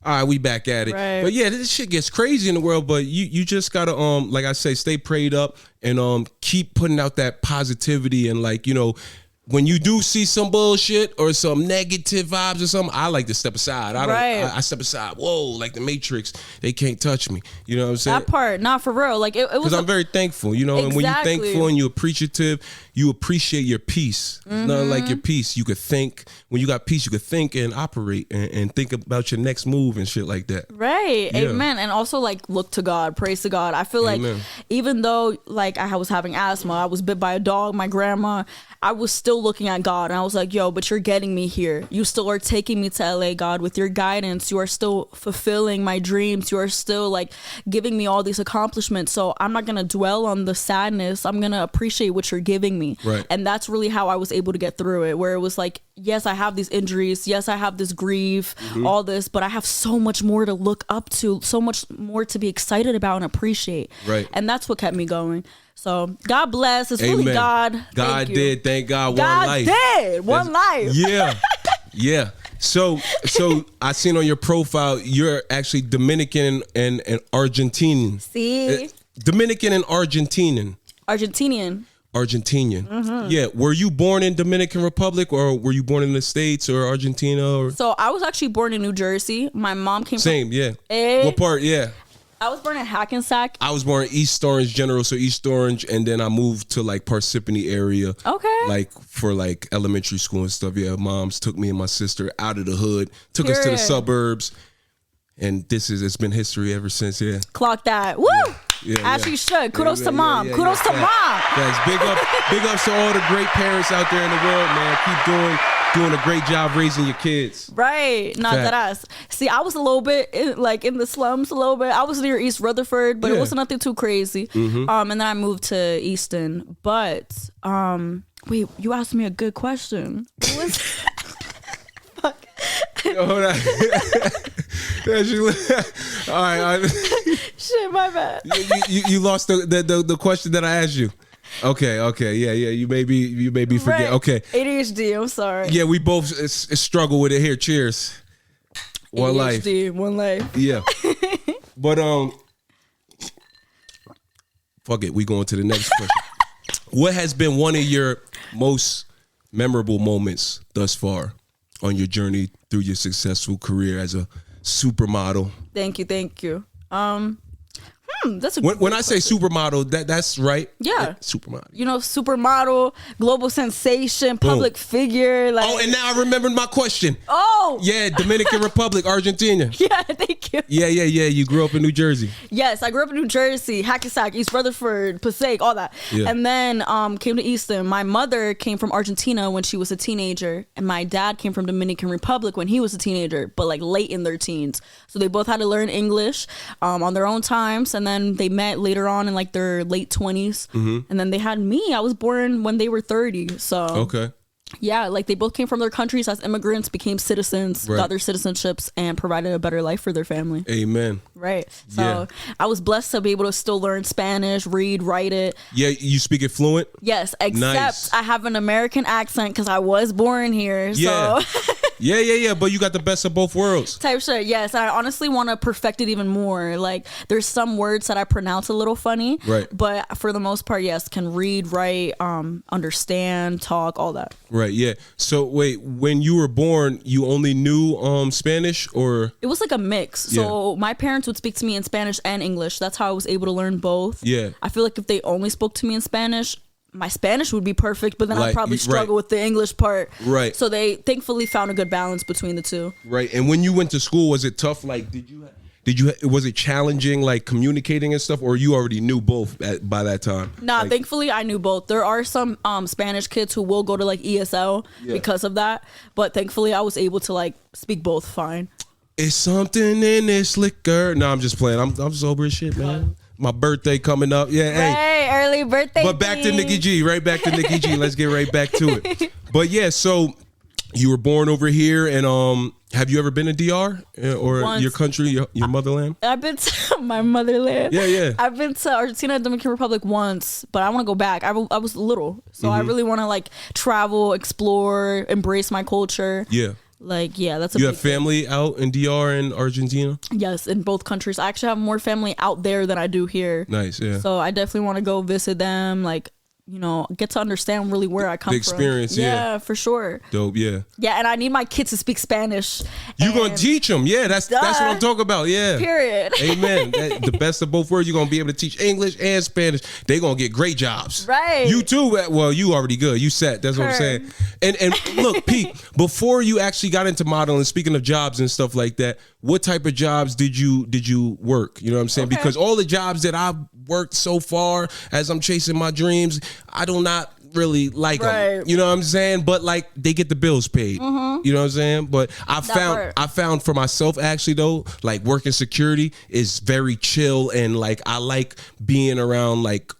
Speaker 2: All right, we back at it. Right. But yeah, this shit gets crazy in the world, but you just gotta like I say, stay prayed up and keep putting out that positivity and like, when you do see some bullshit or some negative vibes or something, I like to step aside. I step aside. Whoa, like the Matrix, they can't touch me. You know what I'm saying?
Speaker 1: That part, not for real. Like it was.
Speaker 2: Because I'm very thankful,
Speaker 1: Exactly.
Speaker 2: And when you're thankful and you're appreciative, you appreciate your peace. Mm-hmm. Nothing like your peace. You could think. When you got peace, you could think and operate and think about your next move and shit like that.
Speaker 1: Right. Yeah. Amen. And also like look to God, praise to God. I feel like even though like I was having asthma, I was bit by a dog, my grandma, I was still looking at God and I was like, yo, but you're getting me here. You still are taking me to LA, God, with your guidance. You are still fulfilling my dreams. You are still like giving me all these accomplishments. So I'm not going to dwell on the sadness. I'm going to appreciate what you're giving me.
Speaker 2: Right.
Speaker 1: And that's really how I was able to get through it, where it was like, yes, I have these injuries. Yes, I have this grief, all this, but I have so much more to look up to, so much more to be excited about and appreciate.
Speaker 2: Right.
Speaker 1: And that's what kept me going. So God bless. It's really God.
Speaker 2: God did. Thank God.
Speaker 1: God
Speaker 2: one life.
Speaker 1: did. One life.
Speaker 2: Yeah. Yeah. So I seen on your profile, you're actually Dominican and Argentinian.
Speaker 1: See?
Speaker 2: Dominican and Argentinian.
Speaker 1: Argentinian.
Speaker 2: Mm-hmm. Yeah. Were you born in Dominican Republic or were you born in the States or Argentina? Or?
Speaker 1: So I was actually born in New Jersey. My mom came
Speaker 2: from... yeah. What part? Yeah.
Speaker 1: I was born in Hackensack.
Speaker 2: I was born in East Orange General, so East Orange, and then I moved to like Parsippany area.
Speaker 1: Okay.
Speaker 2: Like for like elementary school and stuff. Yeah, moms took me and my sister out of the hood, took us to the suburbs, and it's been history ever since. Yeah.
Speaker 1: Clock that. Woo! Yeah, as you should. Kudos to mom. Kudos to mom.
Speaker 2: Thanks. Big ups to all the great parents out there in the world, man. Keep doing a great job raising your kids.
Speaker 1: Right. Not that ass. See, I was a little bit in the slums a little bit. I was near East Rutherford, but it wasn't nothing too crazy. Mm-hmm. And then I moved to Easton. But wait, you asked me a good question. It was fuck.
Speaker 2: Yo, hold on. All right.
Speaker 1: Shit, my bad.
Speaker 2: You lost the question that I asked you. Okay, yeah. You maybe forget. Right. Okay,
Speaker 1: ADHD. I'm sorry.
Speaker 2: Yeah, we both struggle with it here. Cheers. One
Speaker 1: ADHD, one life.
Speaker 2: Yeah, but fuck it. We going to the next question. What has been one of your most memorable moments thus far on your journey through your successful career as a supermodel?
Speaker 1: Thank you. That's a
Speaker 2: when I say supermodel, that's right.
Speaker 1: Yeah,
Speaker 2: supermodel.
Speaker 1: Supermodel, global sensation, public figure. Like,
Speaker 2: and now I remembered my question.
Speaker 1: Oh,
Speaker 2: yeah, Dominican Republic, Argentina.
Speaker 1: Yeah, thank Thank you.
Speaker 2: Yeah. You grew up in New Jersey.
Speaker 1: Yes, I grew up in New Jersey, Hackensack, East Rutherford, Passaic, all that.
Speaker 2: Yeah.
Speaker 1: And then came to Easton. My mother came from Argentina when she was a teenager, and my dad came from Dominican Republic when he was a teenager, but like late in their teens. So they both had to learn English on their own times, and then they met later on in like their late 20s. And then they had me. I was born when they were 30. So
Speaker 2: Okay.
Speaker 1: yeah, like they both came from their countries as immigrants, became citizens,
Speaker 2: Right.
Speaker 1: got their citizenships, and provided a better life for their family.
Speaker 2: Amen.
Speaker 1: Right. So
Speaker 2: Yeah.
Speaker 1: I was blessed to be able to still learn Spanish, read, write it.
Speaker 2: Yeah, you speak it fluent?
Speaker 1: Yes, except
Speaker 2: Nice.
Speaker 1: I have an American accent because I was born here.
Speaker 2: Yeah.
Speaker 1: So
Speaker 2: Yeah. But you got the best of both worlds.
Speaker 1: type shit. Yes, I honestly want to perfect it even more. Like there's some words that I pronounce a little funny.
Speaker 2: Right.
Speaker 1: But for the most part, yes, can read, write, understand, talk, all that.
Speaker 2: Right, yeah. So wait, when you were born, you only knew Spanish or
Speaker 1: It was like a mix. So my parents would speak to me in Spanish and English. That's how I was able to learn both.
Speaker 2: Yeah.
Speaker 1: I feel like if they only spoke to me in Spanish, my Spanish would be perfect, but then
Speaker 2: Like,
Speaker 1: I'd probably
Speaker 2: right.
Speaker 1: struggle with the English part.
Speaker 2: Right.
Speaker 1: So they thankfully found a good balance between the two.
Speaker 2: right? And when you went to school, was it tough? Like, was it challenging, like communicating and stuff, or you already knew both by that time?
Speaker 1: Nah,
Speaker 2: Like,
Speaker 1: thankfully I knew both. There are some Spanish kids who will go to like ESL because of that, but thankfully I was able to like speak both fine.
Speaker 2: it's something in this liquor. No, I'm just playing. I'm sober as shit, man. My birthday coming up. Yeah, hey.
Speaker 1: Hey, early birthday.
Speaker 2: But back to Nikki G, right back to Nikki G. Let's get right back to it. But yeah, so you were born over here, and have you ever been to DR or
Speaker 1: Once.
Speaker 2: your country, your motherland?
Speaker 1: I've been to my motherland.
Speaker 2: Yeah.
Speaker 1: I've been to Argentina and Dominican Republic once, but I want to go back. I was little, so I really want to like travel, explore, embrace my culture.
Speaker 2: Yeah.
Speaker 1: Like, yeah, that's a
Speaker 2: You
Speaker 1: big
Speaker 2: have family out in DR and Argentina?
Speaker 1: yes, in both countries. I actually have more family out there than I do here.
Speaker 2: Nice, yeah.
Speaker 1: So I definitely want to go visit them, like, you know, get to understand really where I come
Speaker 2: The
Speaker 1: from.
Speaker 2: experience, yeah.
Speaker 1: for sure.
Speaker 2: Dope, yeah.
Speaker 1: Yeah, and I need my kids to speak Spanish.
Speaker 2: You gonna
Speaker 1: And-
Speaker 2: teach them, yeah. That's what I'm talking about, yeah.
Speaker 1: Period.
Speaker 2: Amen. The best of both worlds. You're gonna be able to teach English and Spanish. They gonna get great jobs.
Speaker 1: Right.
Speaker 2: You too. Well, you already good. You set. That's what I'm saying. And look, Pete. Before you actually got into modeling, speaking of jobs and stuff like that, what type of jobs did you work? You know what I'm saying?
Speaker 1: Okay.
Speaker 2: Because all the jobs that I've worked so far, as I'm chasing my dreams, I do not really like them.
Speaker 1: Right.
Speaker 2: You know what I'm saying? But like they get the bills paid. You know what I'm saying? But I found for myself actually though, like working security is very chill, and like I like being around like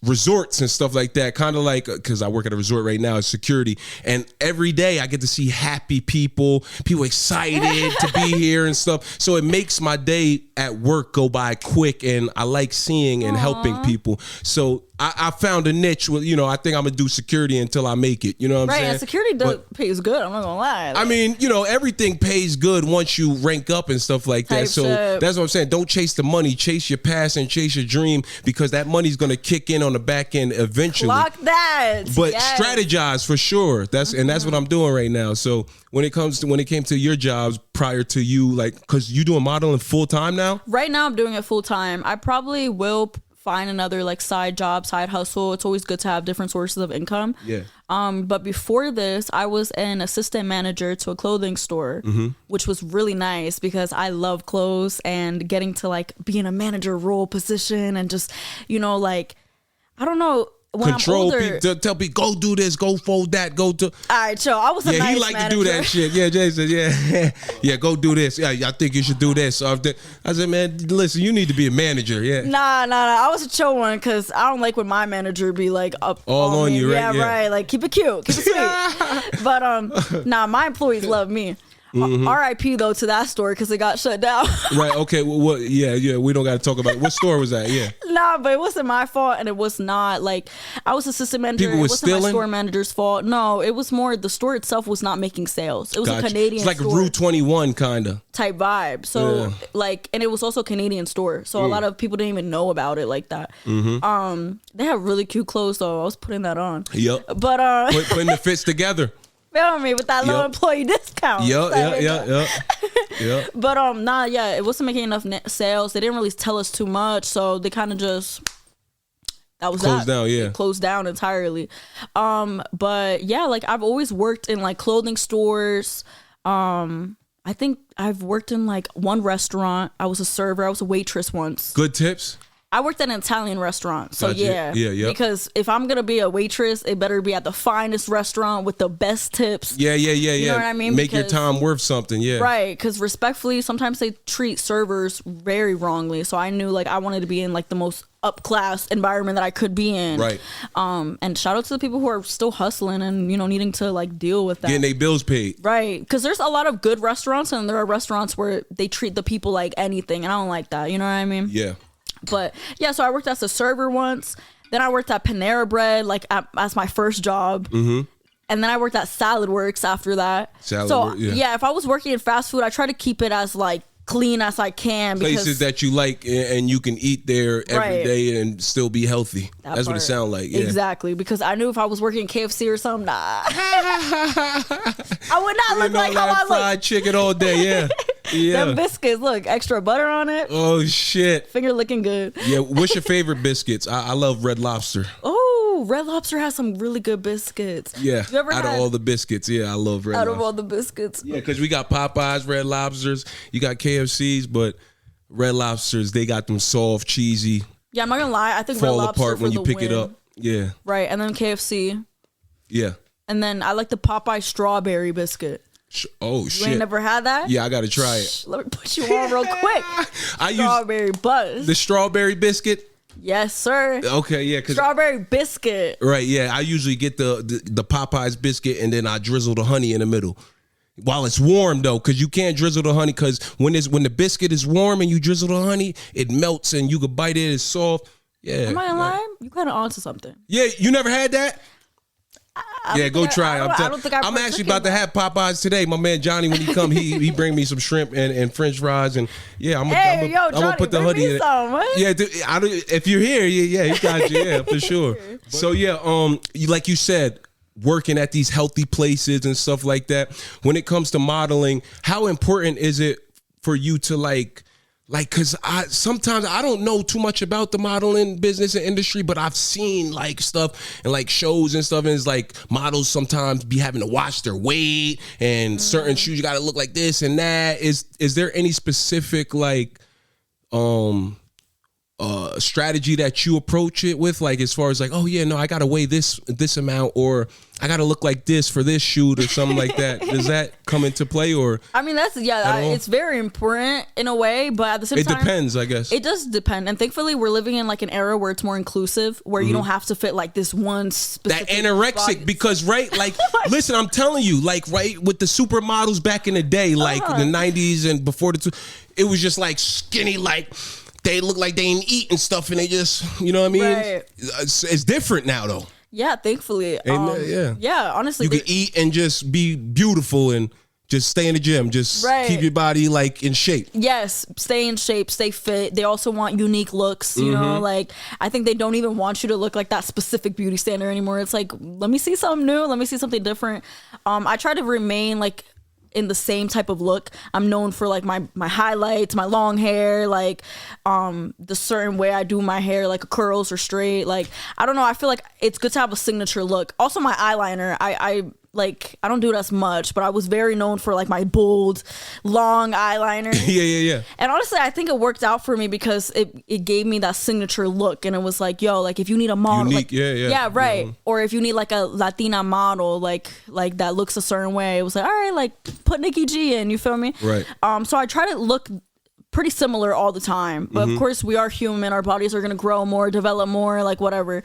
Speaker 2: resorts and stuff like that, kind of like, because I work at a resort right now as security, and every day I get to see happy people excited to be here and stuff, so it makes my day at work go by quick, and I like seeing and helping people. So I found a niche with, you know, I think I'm gonna do security until I make it, you know what I'm
Speaker 1: Right,
Speaker 2: saying?
Speaker 1: and security pays good, I'm not gonna lie.
Speaker 2: I mean, you know, everything pays good once you rank up and stuff like that.
Speaker 1: Type
Speaker 2: So
Speaker 1: shit.
Speaker 2: that's what I'm saying. Don't chase the money, chase your passion, chase your dream, because that money's gonna kick in on the back end eventually.
Speaker 1: Clock that.
Speaker 2: But
Speaker 1: Yes.
Speaker 2: strategize for sure. And that's what I'm doing right now. So when it came to your jobs prior to you, like, because you doing modeling full time now?
Speaker 1: Right now I'm doing it full time. I probably will find another like side job, side hustle. It's always good to have different sources of income.
Speaker 2: Yeah.
Speaker 1: But before this, I was an assistant manager to a clothing store, which was really nice because I love clothes, and getting to like be in a manager role position and just, you know, like, I don't know. When
Speaker 2: Control
Speaker 1: I'm older,
Speaker 2: people, tell people, go do this, go fold that, go to.
Speaker 1: all right, chill. I was a
Speaker 2: Yeah,
Speaker 1: nice
Speaker 2: he like
Speaker 1: manager.
Speaker 2: to do that shit. Yeah, Jason. Yeah, yeah. Go do this. Yeah, I think you should do this. So I said, man, listen, you need to be a manager. Yeah.
Speaker 1: Nah. I was a chill one because I don't like when my manager be like up
Speaker 2: All on
Speaker 1: me.
Speaker 2: you, right?
Speaker 1: Yeah,
Speaker 2: Yeah.
Speaker 1: right. Like keep it cute, keep it sweet. But nah, my employees love me. R.I.P. though to that store because it got shut down.
Speaker 2: Right. Okay. Well, what? Yeah. We don't got to talk about it. What store was that? Yeah.
Speaker 1: Nah, but it wasn't my fault, and it was not like I was assistant manager.
Speaker 2: People
Speaker 1: It
Speaker 2: was
Speaker 1: wasn't my
Speaker 2: stealing?
Speaker 1: store manager's fault. No, it was more the store itself was not making sales. It was
Speaker 2: Gotcha.
Speaker 1: a Canadian
Speaker 2: It's like
Speaker 1: store
Speaker 2: Rue 21 kind of.
Speaker 1: type vibe. So
Speaker 2: Yeah.
Speaker 1: like, and it was also a Canadian store, so a lot of people didn't even know about it like that. They have really cute clothes though. I was putting that on.
Speaker 2: Yep.
Speaker 1: But
Speaker 2: Putting the fits together.
Speaker 1: feel me with that low
Speaker 2: Yep.
Speaker 1: employee discount.
Speaker 2: Yep.
Speaker 1: But nah, yeah, it wasn't making enough sales. They didn't really tell us too much, so they kind of just that was
Speaker 2: Closed
Speaker 1: that.
Speaker 2: down, yeah.
Speaker 1: It closed down entirely. But yeah, like I've always worked in like clothing stores. I think I've worked in like one restaurant. I was a server. I was a waitress once.
Speaker 2: Good tips?
Speaker 1: I worked at an Italian restaurant. So
Speaker 2: Gotcha.
Speaker 1: yeah. Because if I'm going to be a waitress, it better be at the finest restaurant with the best tips.
Speaker 2: Yeah.
Speaker 1: You know what I mean?
Speaker 2: Make your time worth something, yeah.
Speaker 1: Right, because respectfully, sometimes they treat servers very wrongly. So I knew like I wanted to be in like the most up-class environment that I could be in.
Speaker 2: Right.
Speaker 1: And shout out to the people who are still hustling and, you know, needing to like deal with that.
Speaker 2: Getting their bills paid.
Speaker 1: Right, because there's a lot of good restaurants and there are restaurants where they treat the people like anything. And I don't like that, you know what I mean?
Speaker 2: Yeah.
Speaker 1: But yeah, so I worked as a server once. Then I worked at Panera Bread, like as my first job. Mm-hmm. And then I worked at Salad Works after that. Yeah, if I was working in fast food, I try to keep it as like clean as I can.
Speaker 2: Places that you like and you can eat there every day and still be healthy. That's what it sounds like. Yeah.
Speaker 1: Exactly, because I knew if I was working at KFC or something, I would not look like how I look.
Speaker 2: Fried chicken all day, yeah. Yeah.
Speaker 1: Them biscuits, look, extra butter on it.
Speaker 2: Oh, shit.
Speaker 1: Finger looking good.
Speaker 2: Yeah, what's your favorite biscuits? I love Red Lobster.
Speaker 1: Oh, Red Lobster has some really good biscuits.
Speaker 2: Yeah, out of all the biscuits, yeah, I love Red Lobster.
Speaker 1: Out of all the biscuits.
Speaker 2: Yeah, because we got Popeyes, Red Lobsters, you got KFCs, but Red Lobsters, they got them soft, cheesy.
Speaker 1: Yeah, I'm not going to lie. I think Red Lobster
Speaker 2: apart when you pick
Speaker 1: win.
Speaker 2: it up. Yeah.
Speaker 1: Right, and then KFC.
Speaker 2: Yeah.
Speaker 1: And then I like the Popeye strawberry biscuit.
Speaker 2: Oh, shit.
Speaker 1: You ain't never had that?
Speaker 2: Yeah, I got to try it.
Speaker 1: Let me put you on real quick. Strawberry buzz.
Speaker 2: The strawberry biscuit?
Speaker 1: Yes, sir.
Speaker 2: Okay, yeah.
Speaker 1: Strawberry biscuit.
Speaker 2: Right, yeah. I usually get the Popeyes biscuit and then I drizzle the honey in the middle. While it's warm, though, because you can't drizzle the honey, because when the biscuit is warm and you drizzle the honey, it melts and you can bite it. It's soft. Yeah.
Speaker 1: Am I lying? You kind of onto something.
Speaker 2: Yeah, you never had that? Yeah, go try it.
Speaker 1: I don't think
Speaker 2: I'm actually about to have Popeyes today. My man Johnny, when he come, he bring me some shrimp and French fries, and yeah, I'm gonna put the hoodie in it. Yeah, if you're here, yeah, he got you, yeah, for sure. So yeah, like you said, working at these healthy places and stuff like that. When it comes to modeling, how important is it for you to like, cause sometimes I don't know too much about the modeling business and industry, but I've seen like stuff and like shows and stuff, and it's like models sometimes be having to watch their weight and certain shoes, you gotta look like this and that. Is there any specific like strategy that you approach it with, like as far as like, oh yeah, no, I gotta weigh this amount, or I gotta look like this for this shoot or something like that? Does that come into play? Or
Speaker 1: I mean, it's very important in a way, but at the same time,
Speaker 2: it depends, I guess.
Speaker 1: It does depend, and thankfully we're living in like an era where it's more inclusive, where you don't have to fit like this one specific that anorexic
Speaker 2: body. Because right, like listen, I'm telling you, like right with the supermodels back in the day, like the 90s and before it was just like skinny, like they look like they ain't eating stuff, and they just, you know what I mean? Right. It's different now, though.
Speaker 1: Yeah, thankfully. Yeah, honestly.
Speaker 2: You can eat and just be beautiful and just stay in the gym. Just keep your body, like, in shape.
Speaker 1: Yes, stay in shape, stay fit. They also want unique looks, you know? Like, I think they don't even want you to look like that specific beauty standard anymore. It's like, let me see something new. Let me see something different. I try to remain, like, in the same type of look. I'm known for like my highlights, my long hair, like the certain way I do my hair, like curls or straight. Like, I don't know, I feel like it's good to have a signature look. Also my eyeliner, I don't do it as much, but I was very known for like my bold, long eyeliner.
Speaker 2: Yeah.
Speaker 1: And honestly, I think it worked out for me because it gave me that signature look, and it was like, yo, like if you need a model,
Speaker 2: unique,
Speaker 1: like, yeah, right, or if you need like a Latina model, like that looks a certain way, it was like, all right, like put Nikki G in, you feel me?
Speaker 2: Right.
Speaker 1: So I try to look pretty similar all the time, but of course we are human, our bodies are gonna grow more, develop more, like whatever.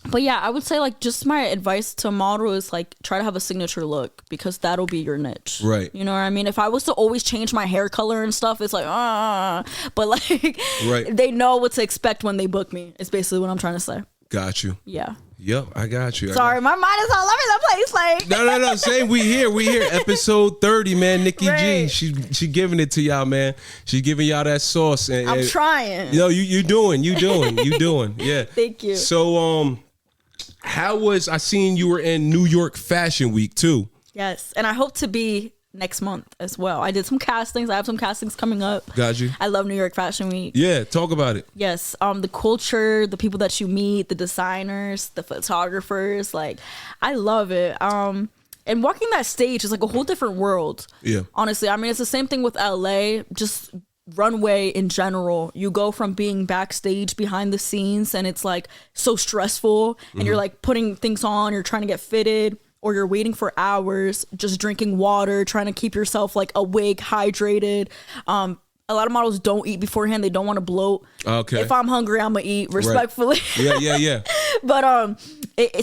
Speaker 1: But yeah, I would say like just my advice to a model is like try to have a signature look, because that'll be your niche.
Speaker 2: Right.
Speaker 1: You know what I mean? If I was to always change my hair color and stuff, it's like, but like they know what to expect when they book me. It's basically what I'm trying to say.
Speaker 2: Got you.
Speaker 1: Yeah.
Speaker 2: Yep, I got you.
Speaker 1: Sorry, my mind is all over the place. Like
Speaker 2: no. Same. We here. Episode 30, man. Nikki G. She giving it to y'all, man. She's giving y'all that sauce. And
Speaker 1: I'm trying.
Speaker 2: You know, you doing. Yeah.
Speaker 1: Thank you.
Speaker 2: So I seen you were in New York Fashion Week too.
Speaker 1: Yes, and I hope to be next month as well. I did some castings. I have some castings coming up.
Speaker 2: Got you.
Speaker 1: I love New York Fashion Week.
Speaker 2: Yeah, talk about it.
Speaker 1: Yes, the culture, the people that you meet, the designers, the photographers, like I love it. And walking that stage is like a whole different world.
Speaker 2: Yeah.
Speaker 1: Honestly, I mean, it's the same thing with LA, just runway in general. You go from being backstage behind the scenes and it's like so stressful and you're like putting things on, you're trying to get fitted, or you're waiting for hours, just drinking water, trying to keep yourself like awake, hydrated. A lot of models don't eat beforehand. They don't want to bloat.
Speaker 2: Okay.
Speaker 1: If I'm hungry, I'm gonna eat respectfully.
Speaker 2: Right. Yeah.
Speaker 1: But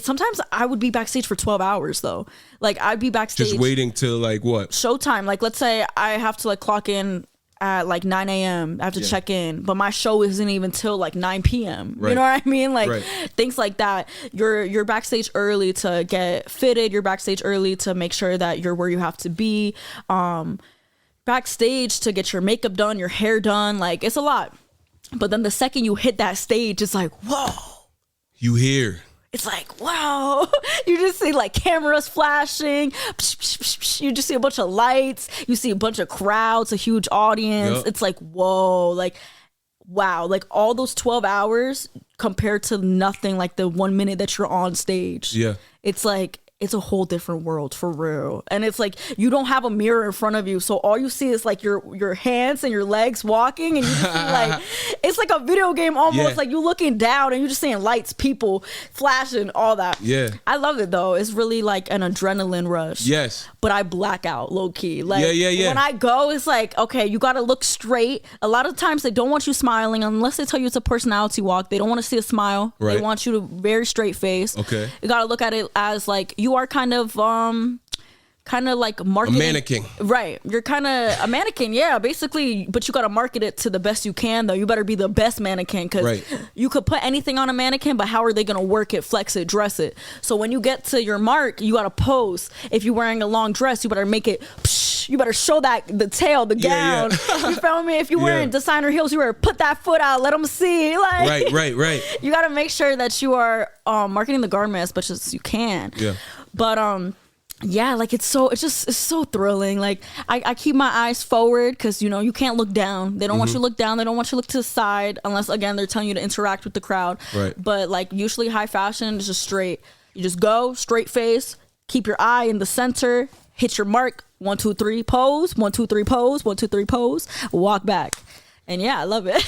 Speaker 1: sometimes I would be backstage for 12 hours though. Like I'd be backstage
Speaker 2: Just waiting till like what?
Speaker 1: Showtime. Like let's say I have to like clock in at like 9 a.m. I have to check in, but my show isn't even till like 9 p.m.
Speaker 2: Right.
Speaker 1: You know what I mean? Like
Speaker 2: Right.
Speaker 1: things like that. You're backstage early to get fitted. You're backstage early to make sure that you're where you have to be. Backstage to get your makeup done, your hair done. Like it's a lot. But then the second you hit that stage, it's like, whoa.
Speaker 2: You here.
Speaker 1: It's like, wow. You just see like cameras flashing. You just see a bunch of lights. You see a bunch of crowds, a huge audience.
Speaker 2: Yep.
Speaker 1: It's like, whoa, like, wow. Like all those 12 hours compared to nothing like the 1 minute that you're on stage.
Speaker 2: Yeah.
Speaker 1: It's like, it's a whole different world for real. And it's like, you don't have a mirror in front of you. So all you see is like your hands and your legs walking. And you just see like, it's like a video game almost.
Speaker 2: Yeah.
Speaker 1: Like you looking down and you're just seeing lights, people flashing, all that.
Speaker 2: Yeah.
Speaker 1: I love it though. It's really like an adrenaline rush.
Speaker 2: Yes.
Speaker 1: But I black out low key. Like
Speaker 2: Yeah.
Speaker 1: when I go, it's like, okay, you got to look straight. A lot of times they don't want you smiling unless they tell you it's a personality walk. They don't want to see a smile.
Speaker 2: Right.
Speaker 1: They want you to very straight face.
Speaker 2: Okay.
Speaker 1: You got to look at it as like you are kind of like marketing.
Speaker 2: A mannequin.
Speaker 1: Right. You're kind of a mannequin, yeah, basically, but you got to market it to the best you can though. You better be the best mannequin because
Speaker 2: Right.
Speaker 1: you could put anything on a mannequin, but how are they going to work it, flex it, dress it? So when you get to your mark, you got to pose. If you're wearing a long dress, you better make it, you better show that the tail, the
Speaker 2: Yeah,
Speaker 1: gown. You feel me? If you're wearing designer heels, you better put that foot out, let them see. Like,
Speaker 2: Right.
Speaker 1: You got to make sure that you are marketing the garment as much as you can.
Speaker 2: Yeah.
Speaker 1: But yeah, like it's so thrilling. Like I keep my eyes forward because you can't look down. They don't want you to look down. They don't want you to look to the side unless again they're telling you to interact with the crowd.
Speaker 2: Right.
Speaker 1: But like usually high fashion is just straight. You just go straight face. Keep your eye in the center. Hit your mark. 1, 2, 3 pose. 1, 2, 3 pose. 1, 2, 3 pose. Walk back. And yeah, I love it.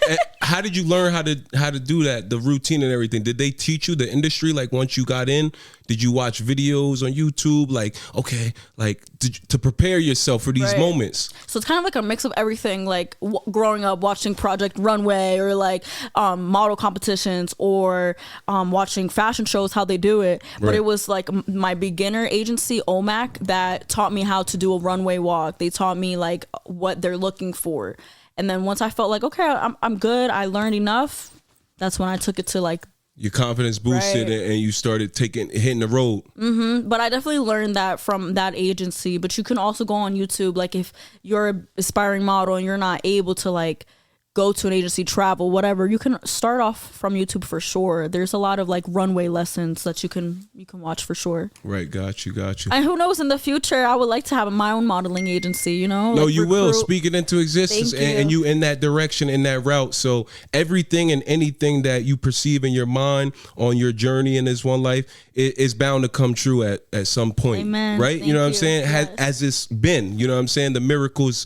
Speaker 2: And how did you learn how to do that, the routine and everything? Did they teach you the industry? Like once you got in, did you watch videos on YouTube? Like, okay, like to prepare yourself for these
Speaker 1: Right.
Speaker 2: moments.
Speaker 1: So it's kind of like a mix of everything, like growing up watching Project Runway or like model competitions or watching fashion shows, how they do it. But
Speaker 2: Right.
Speaker 1: it was like my beginner agency, OMAC, that taught me how to do a runway walk. They taught me like what they're looking for. And then once I felt like, okay, I'm good, I learned enough, that's when I took it to like.
Speaker 2: Your confidence boosted
Speaker 1: Right.
Speaker 2: and you started hitting the road.
Speaker 1: But I definitely learned that from that agency. But you can also go on YouTube. Like if you're an aspiring model and you're not able to like go to an agency, travel, whatever, you can start off from YouTube for sure. There's a lot of like runway lessons that you can watch for sure.
Speaker 2: Right, got you.
Speaker 1: And who knows, in the future, I would like to have my own modeling agency,
Speaker 2: No,
Speaker 1: like
Speaker 2: you will.
Speaker 1: recruit.
Speaker 2: Speak it into existence.
Speaker 1: Thank
Speaker 2: And
Speaker 1: you.
Speaker 2: you in that direction, in that route. So everything and anything that you perceive in your mind on your journey in this one life is bound to come true at some point.
Speaker 1: Amen.
Speaker 2: Right?
Speaker 1: Thank
Speaker 2: You know what I'm
Speaker 1: you.
Speaker 2: saying?
Speaker 1: Yes.
Speaker 2: As it's been, you know what I'm saying? The miracles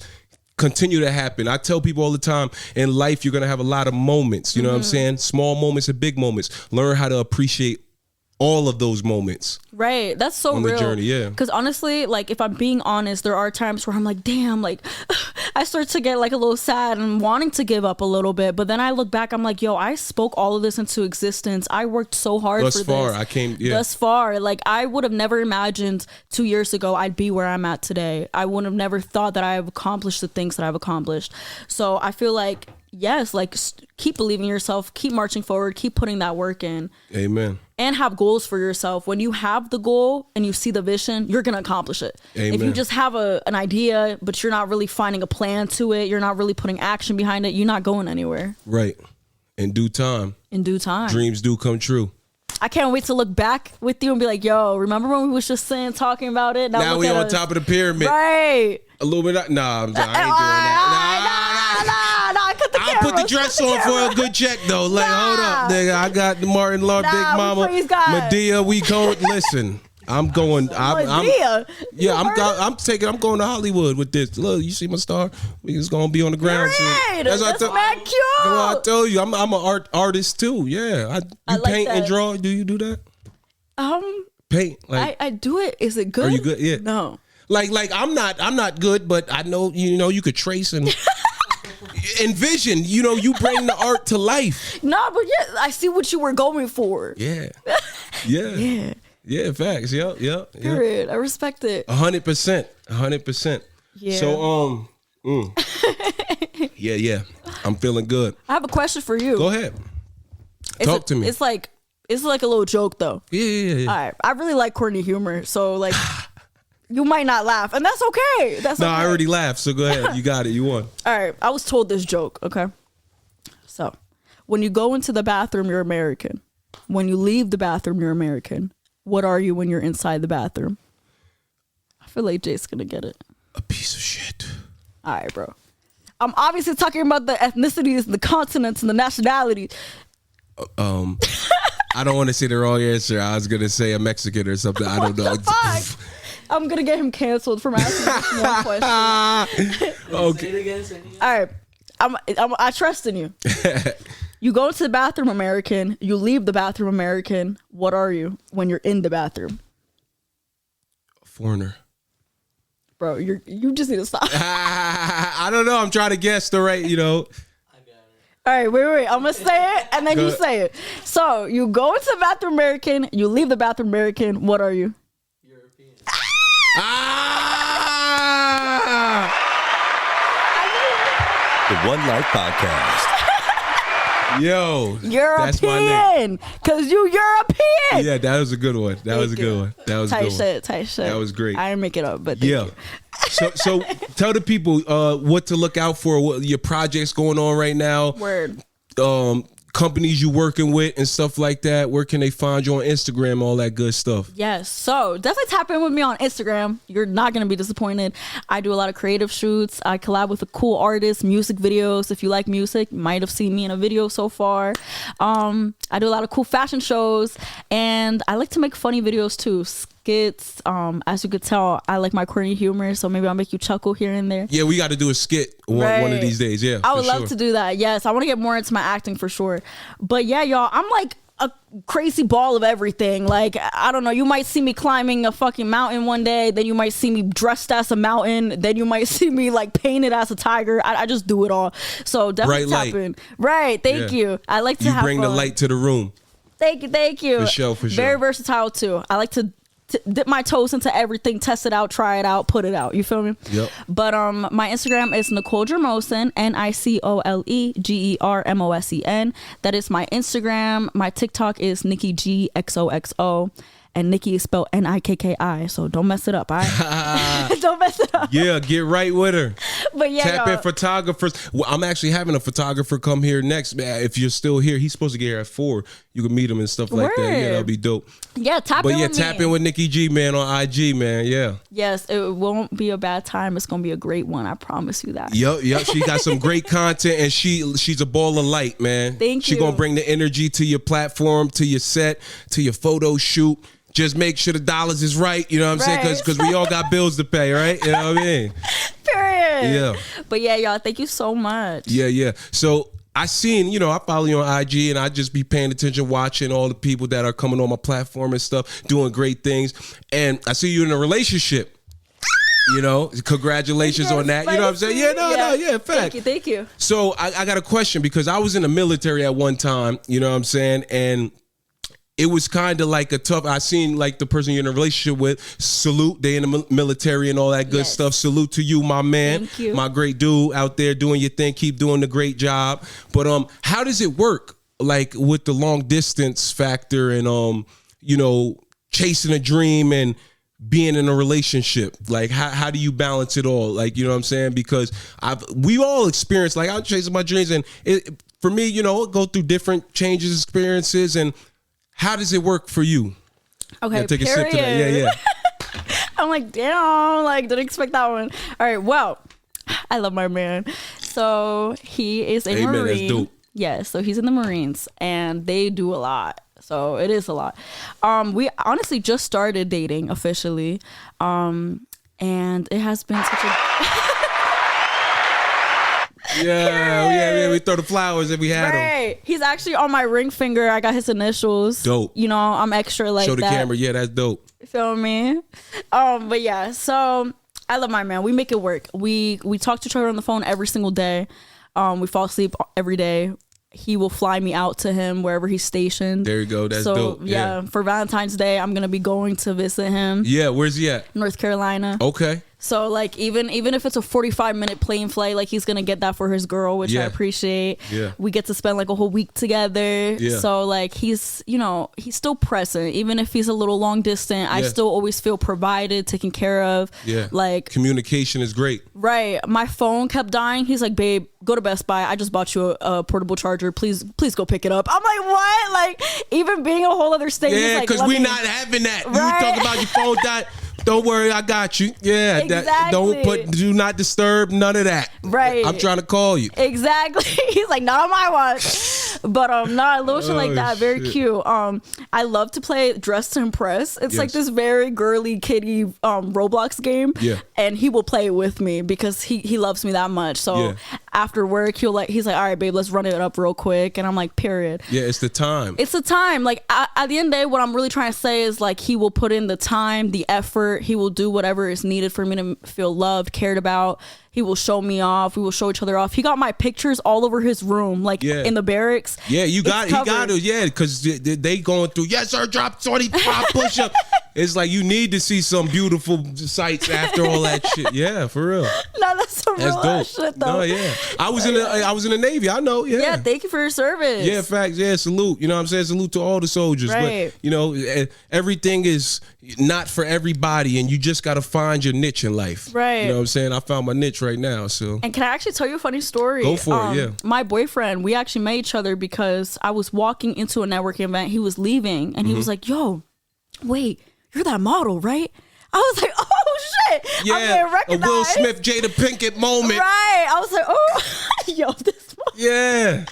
Speaker 2: continue to happen. I tell people all the time, in life, you're going to have a lot of moments. You know what I'm saying? Small moments and big moments. Learn how to appreciate all of those moments.
Speaker 1: Right. That's so
Speaker 2: On the
Speaker 1: real.
Speaker 2: journey, yeah.
Speaker 1: Because honestly, like if I'm being honest, there are times where I'm like, damn, like I start to get like a little sad and wanting to give up a little bit. But then I look back, I'm like, yo, I spoke all of this into existence. I worked so hard
Speaker 2: Thus
Speaker 1: for
Speaker 2: far,
Speaker 1: this.
Speaker 2: I came, yeah.
Speaker 1: Thus far. Like I would have never imagined 2 years ago I'd be where I'm at today. I would have never thought that I have accomplished the things that I've accomplished. So I feel like, yes, like keep believing in yourself, keep marching forward, keep putting that work in.
Speaker 2: Amen.
Speaker 1: And have goals for yourself. When you have the goal and you see the vision, you're gonna accomplish it.
Speaker 2: Amen.
Speaker 1: If you just have an idea, but you're not really finding a plan to it, you're not really putting action behind it, you're not going anywhere.
Speaker 2: Right. In due time.
Speaker 1: In due time.
Speaker 2: Dreams do come true.
Speaker 1: I can't wait to look back with you and be like, yo, remember when we was just saying, talking about it?
Speaker 2: Now
Speaker 1: look
Speaker 2: we
Speaker 1: at
Speaker 2: on
Speaker 1: us.
Speaker 2: top of the pyramid.
Speaker 1: Right.
Speaker 2: Illuminati. Nah, I ain't doing that.
Speaker 1: Nah, cut the
Speaker 2: I'll put the
Speaker 1: cameras,
Speaker 2: dress
Speaker 1: cut the
Speaker 2: on for a
Speaker 1: cameras.
Speaker 2: good check though. Like, hold up, nigga. I got the Martin Law,
Speaker 1: Nah,
Speaker 2: Big
Speaker 1: we
Speaker 2: Mama,
Speaker 1: praise God.
Speaker 2: Medea. We go. Listen, I'm going. I'm going to Hollywood with this. Look, you see my star? It's gonna be on the ground soon.
Speaker 1: That's mad cute.
Speaker 2: I tell you, I'm an artist too. Yeah, I
Speaker 1: like
Speaker 2: paint
Speaker 1: that.
Speaker 2: and draw. Do you do that? Paint. Like
Speaker 1: I do it. Is it good?
Speaker 2: Are you good? Yeah.
Speaker 1: No.
Speaker 2: Like I'm not good, but I know you could trace and envision. You bring the art to life.
Speaker 1: No, but yeah, I see what you were going for.
Speaker 2: Yeah. Yeah, facts. Yep.
Speaker 1: Period. I respect it.
Speaker 2: 100%. Yeah. So yeah. I'm feeling good.
Speaker 1: I have a question for you.
Speaker 2: Go ahead. Talk to me.
Speaker 1: It's like a little joke though.
Speaker 2: Yeah.
Speaker 1: All right. I really like corny humor, so like you might not laugh, and that's okay.
Speaker 2: No, I already laughed, so go ahead. You got it. You won.
Speaker 1: All right. I was told this joke, okay? So, when you go into the bathroom, you're American. When you leave the bathroom, you're American. What are you when you're inside the bathroom? I feel like Jay's gonna get it.
Speaker 2: A piece of shit.
Speaker 1: All right, bro. I'm obviously talking about the ethnicities, the continents, and the nationalities.
Speaker 2: I don't want to say the wrong answer. I was gonna say a Mexican or something. I don't know.
Speaker 1: I'm gonna get him canceled from asking this one question.
Speaker 2: Okay.
Speaker 1: All right. I trust in you. You go into the bathroom, American. You leave the bathroom, American. What are you when you're in the bathroom?
Speaker 2: Foreigner.
Speaker 1: Bro, you just need to stop.
Speaker 2: I don't know. I'm trying to guess the right,
Speaker 4: I got it.
Speaker 1: All right, wait. I'm going to say it, and then you say it. So, you go into the bathroom, American. You leave the bathroom, American. What are you?
Speaker 4: European.
Speaker 3: The One Life Podcast.
Speaker 2: Yo,
Speaker 1: European,
Speaker 2: that's my name.
Speaker 1: Cause you European.
Speaker 2: Yeah, that was a good one. That was a good one.
Speaker 1: Tight shit.
Speaker 2: That was great.
Speaker 1: I didn't make it up, but thank you.
Speaker 2: So tell the people what to look out for. What your projects going on right now?
Speaker 1: Word.
Speaker 2: Companies you working with and stuff like that. Where can they find you on Instagram? All that good stuff.
Speaker 1: Yes. So definitely tap in with me on Instagram. You're not going to be disappointed. I do a lot of creative shoots. I collab with a cool artist, music videos. If you like music, you might have seen me in a video so far. I do a lot of cool fashion shows, and I like to make funny videos too. Skits. As you could tell, I like my corny humor, so maybe I'll make you chuckle here and there.
Speaker 2: Yeah, we got to do a skit one of these days. Yeah,
Speaker 1: I would love to do that. Yes, I want to get more into my acting for sure. But yeah, y'all, I'm like a crazy ball of everything. Like, I don't know, you might see me climbing a fucking mountain one day, then you might see me dressed as a mountain, then you might see me like painted as a tiger. I just do it all. So definitely tap in. Right, thank you. I like to have
Speaker 2: bring the light to the room.
Speaker 1: Thank you.
Speaker 2: For sure.
Speaker 1: Very versatile too. I like to dip my toes into everything, test it out, try it out, put it out. You feel me?
Speaker 2: Yep.
Speaker 1: But my Instagram is Nicole Germosen, NicoleGermosen. That is my Instagram. My TikTok is Nikki G XOXO. And Nikki is spelled Nikki, so don't mess it up, all right? Don't mess it up.
Speaker 2: Yeah, get right with her.
Speaker 1: But yeah,
Speaker 2: tap in photographers. Well, I'm actually having a photographer come here next. If you're still here, he's supposed to get here at 4. You can meet him and stuff like that. Yeah, that'll be dope.
Speaker 1: Yeah, tap in with
Speaker 2: Nikki G, man, on IG, man. Yeah.
Speaker 1: Yes, it won't be a bad time. It's gonna be a great one. I promise you that.
Speaker 2: Yep. She got some great content, and she's a ball of light, man.
Speaker 1: Thank you.
Speaker 2: She gonna bring the energy to your platform, to your set, to your photo shoot. Just make sure the dollars is right, you know what I'm saying? Because we all got bills to pay, right? You know what I mean?
Speaker 1: Period.
Speaker 2: Yeah.
Speaker 1: But yeah, y'all, thank you so much.
Speaker 2: Yeah. So I seen, I follow you on IG, and I just be paying attention, watching all the people that are coming on my platform and stuff, doing great things. And I see you in a relationship. Congratulations on that. You know what I'm saying? Yeah, fact.
Speaker 1: Thank you.
Speaker 2: So I got a question, because I was in the military at one time, you know what I'm saying? And it was kind of like a tough, I seen like the person you're in a relationship with, salute, they in the military and all that good stuff. Salute to you, my man.
Speaker 1: Thank you.
Speaker 2: My great dude out there doing your thing. Keep doing the great job. But how does it work? Like with the long distance factor and, chasing a dream and being in a relationship? Like how do you balance it all? Like, you know what I'm saying? Because we all experience, like I'm chasing my dreams, and for me, go through different changes, experiences, and how does it work for you?
Speaker 1: Okay,
Speaker 2: take a sip to that. Yeah.
Speaker 1: I'm like, damn, didn't expect that one. All right, well, I love my man. So he is a Marine.
Speaker 2: That's dope.
Speaker 1: Yeah, so he's in the Marines, and they do a lot. So it is a lot. We honestly just started dating officially. And it has been such a...
Speaker 2: Yeah, we throw the flowers if we had them.
Speaker 1: He's actually on my ring finger. I got his initials.
Speaker 2: Dope.
Speaker 1: You know, I'm extra like that.
Speaker 2: Show the camera. Yeah, that's dope.
Speaker 1: You feel me? But yeah, so I love my man. We make it work. We talk to each other on the phone every single day. We fall asleep every day. He will fly me out to him wherever he's stationed.
Speaker 2: There you go. That's dope.
Speaker 1: Yeah, for Valentine's Day, I'm going to be going to visit him.
Speaker 2: Yeah, where's he at?
Speaker 1: North Carolina.
Speaker 2: Okay.
Speaker 1: So like even if it's a 45-minute plane flight, like he's gonna get that for his girl, which I appreciate.
Speaker 2: Yeah.
Speaker 1: We get to spend like a whole week together.
Speaker 2: Yeah.
Speaker 1: So like he's still present, even if he's a little long distant. I still always feel provided, taken care of.
Speaker 2: Yeah.
Speaker 1: Like
Speaker 2: communication is great.
Speaker 1: Right. My phone kept dying. He's like, babe, go to Best Buy. I just bought you a portable charger. Please go pick it up. I'm like, what? Like even being a whole other state.
Speaker 2: Yeah, because we're not having that. Right? You talk about your phone dying. Don't worry, I got you. Yeah,
Speaker 1: exactly.
Speaker 2: Do not disturb, none of that.
Speaker 1: Right.
Speaker 2: I'm trying to call you.
Speaker 1: Exactly. He's like, not on my watch. But a little shit like that, very cute. I love to play Dress to Impress. It's like this very girly kitty Roblox game. Yeah. And he will play it with me because he loves me that much. So after work, he's like, all right, babe, let's run it up real quick. And I'm like, period.
Speaker 2: Yeah, it's the time.
Speaker 1: It's the time. Like at the end of the day, what I'm really trying to say is like he will put in the time, the effort. He will do whatever is needed for me to feel loved, cared about. He will show me off. We will show each other off. He got my pictures all over his room, like in the barracks.
Speaker 2: Yeah, he got it. Yeah, because they going through, yes, sir, drop 25 push up. It's like you need to see some beautiful sights after all that shit. Yeah, for real.
Speaker 1: No, that's some real ass shit though.
Speaker 2: No, yeah. I was in the Navy. I know. Yeah.
Speaker 1: Yeah, thank you for your service.
Speaker 2: Yeah, facts. Yeah, salute. You know what I'm saying? Salute to all the soldiers.
Speaker 1: Right.
Speaker 2: But everything is not for everybody, and you just got to find your niche in life.
Speaker 1: Right.
Speaker 2: You know what I'm saying? I found my niche right now. So.
Speaker 1: And can I actually tell you a funny story?
Speaker 2: Go for it. Yeah.
Speaker 1: My boyfriend, we actually met each other because I was walking into a networking event. He was leaving, and he was like, "Yo, wait, you're that model, right?" I was like, "Oh shit!"
Speaker 2: Yeah,
Speaker 1: I'm getting recognized.
Speaker 2: a Will Smith, Jada Pinkett moment.
Speaker 1: Right. I was like, "Oh, yo, this."
Speaker 2: Yeah.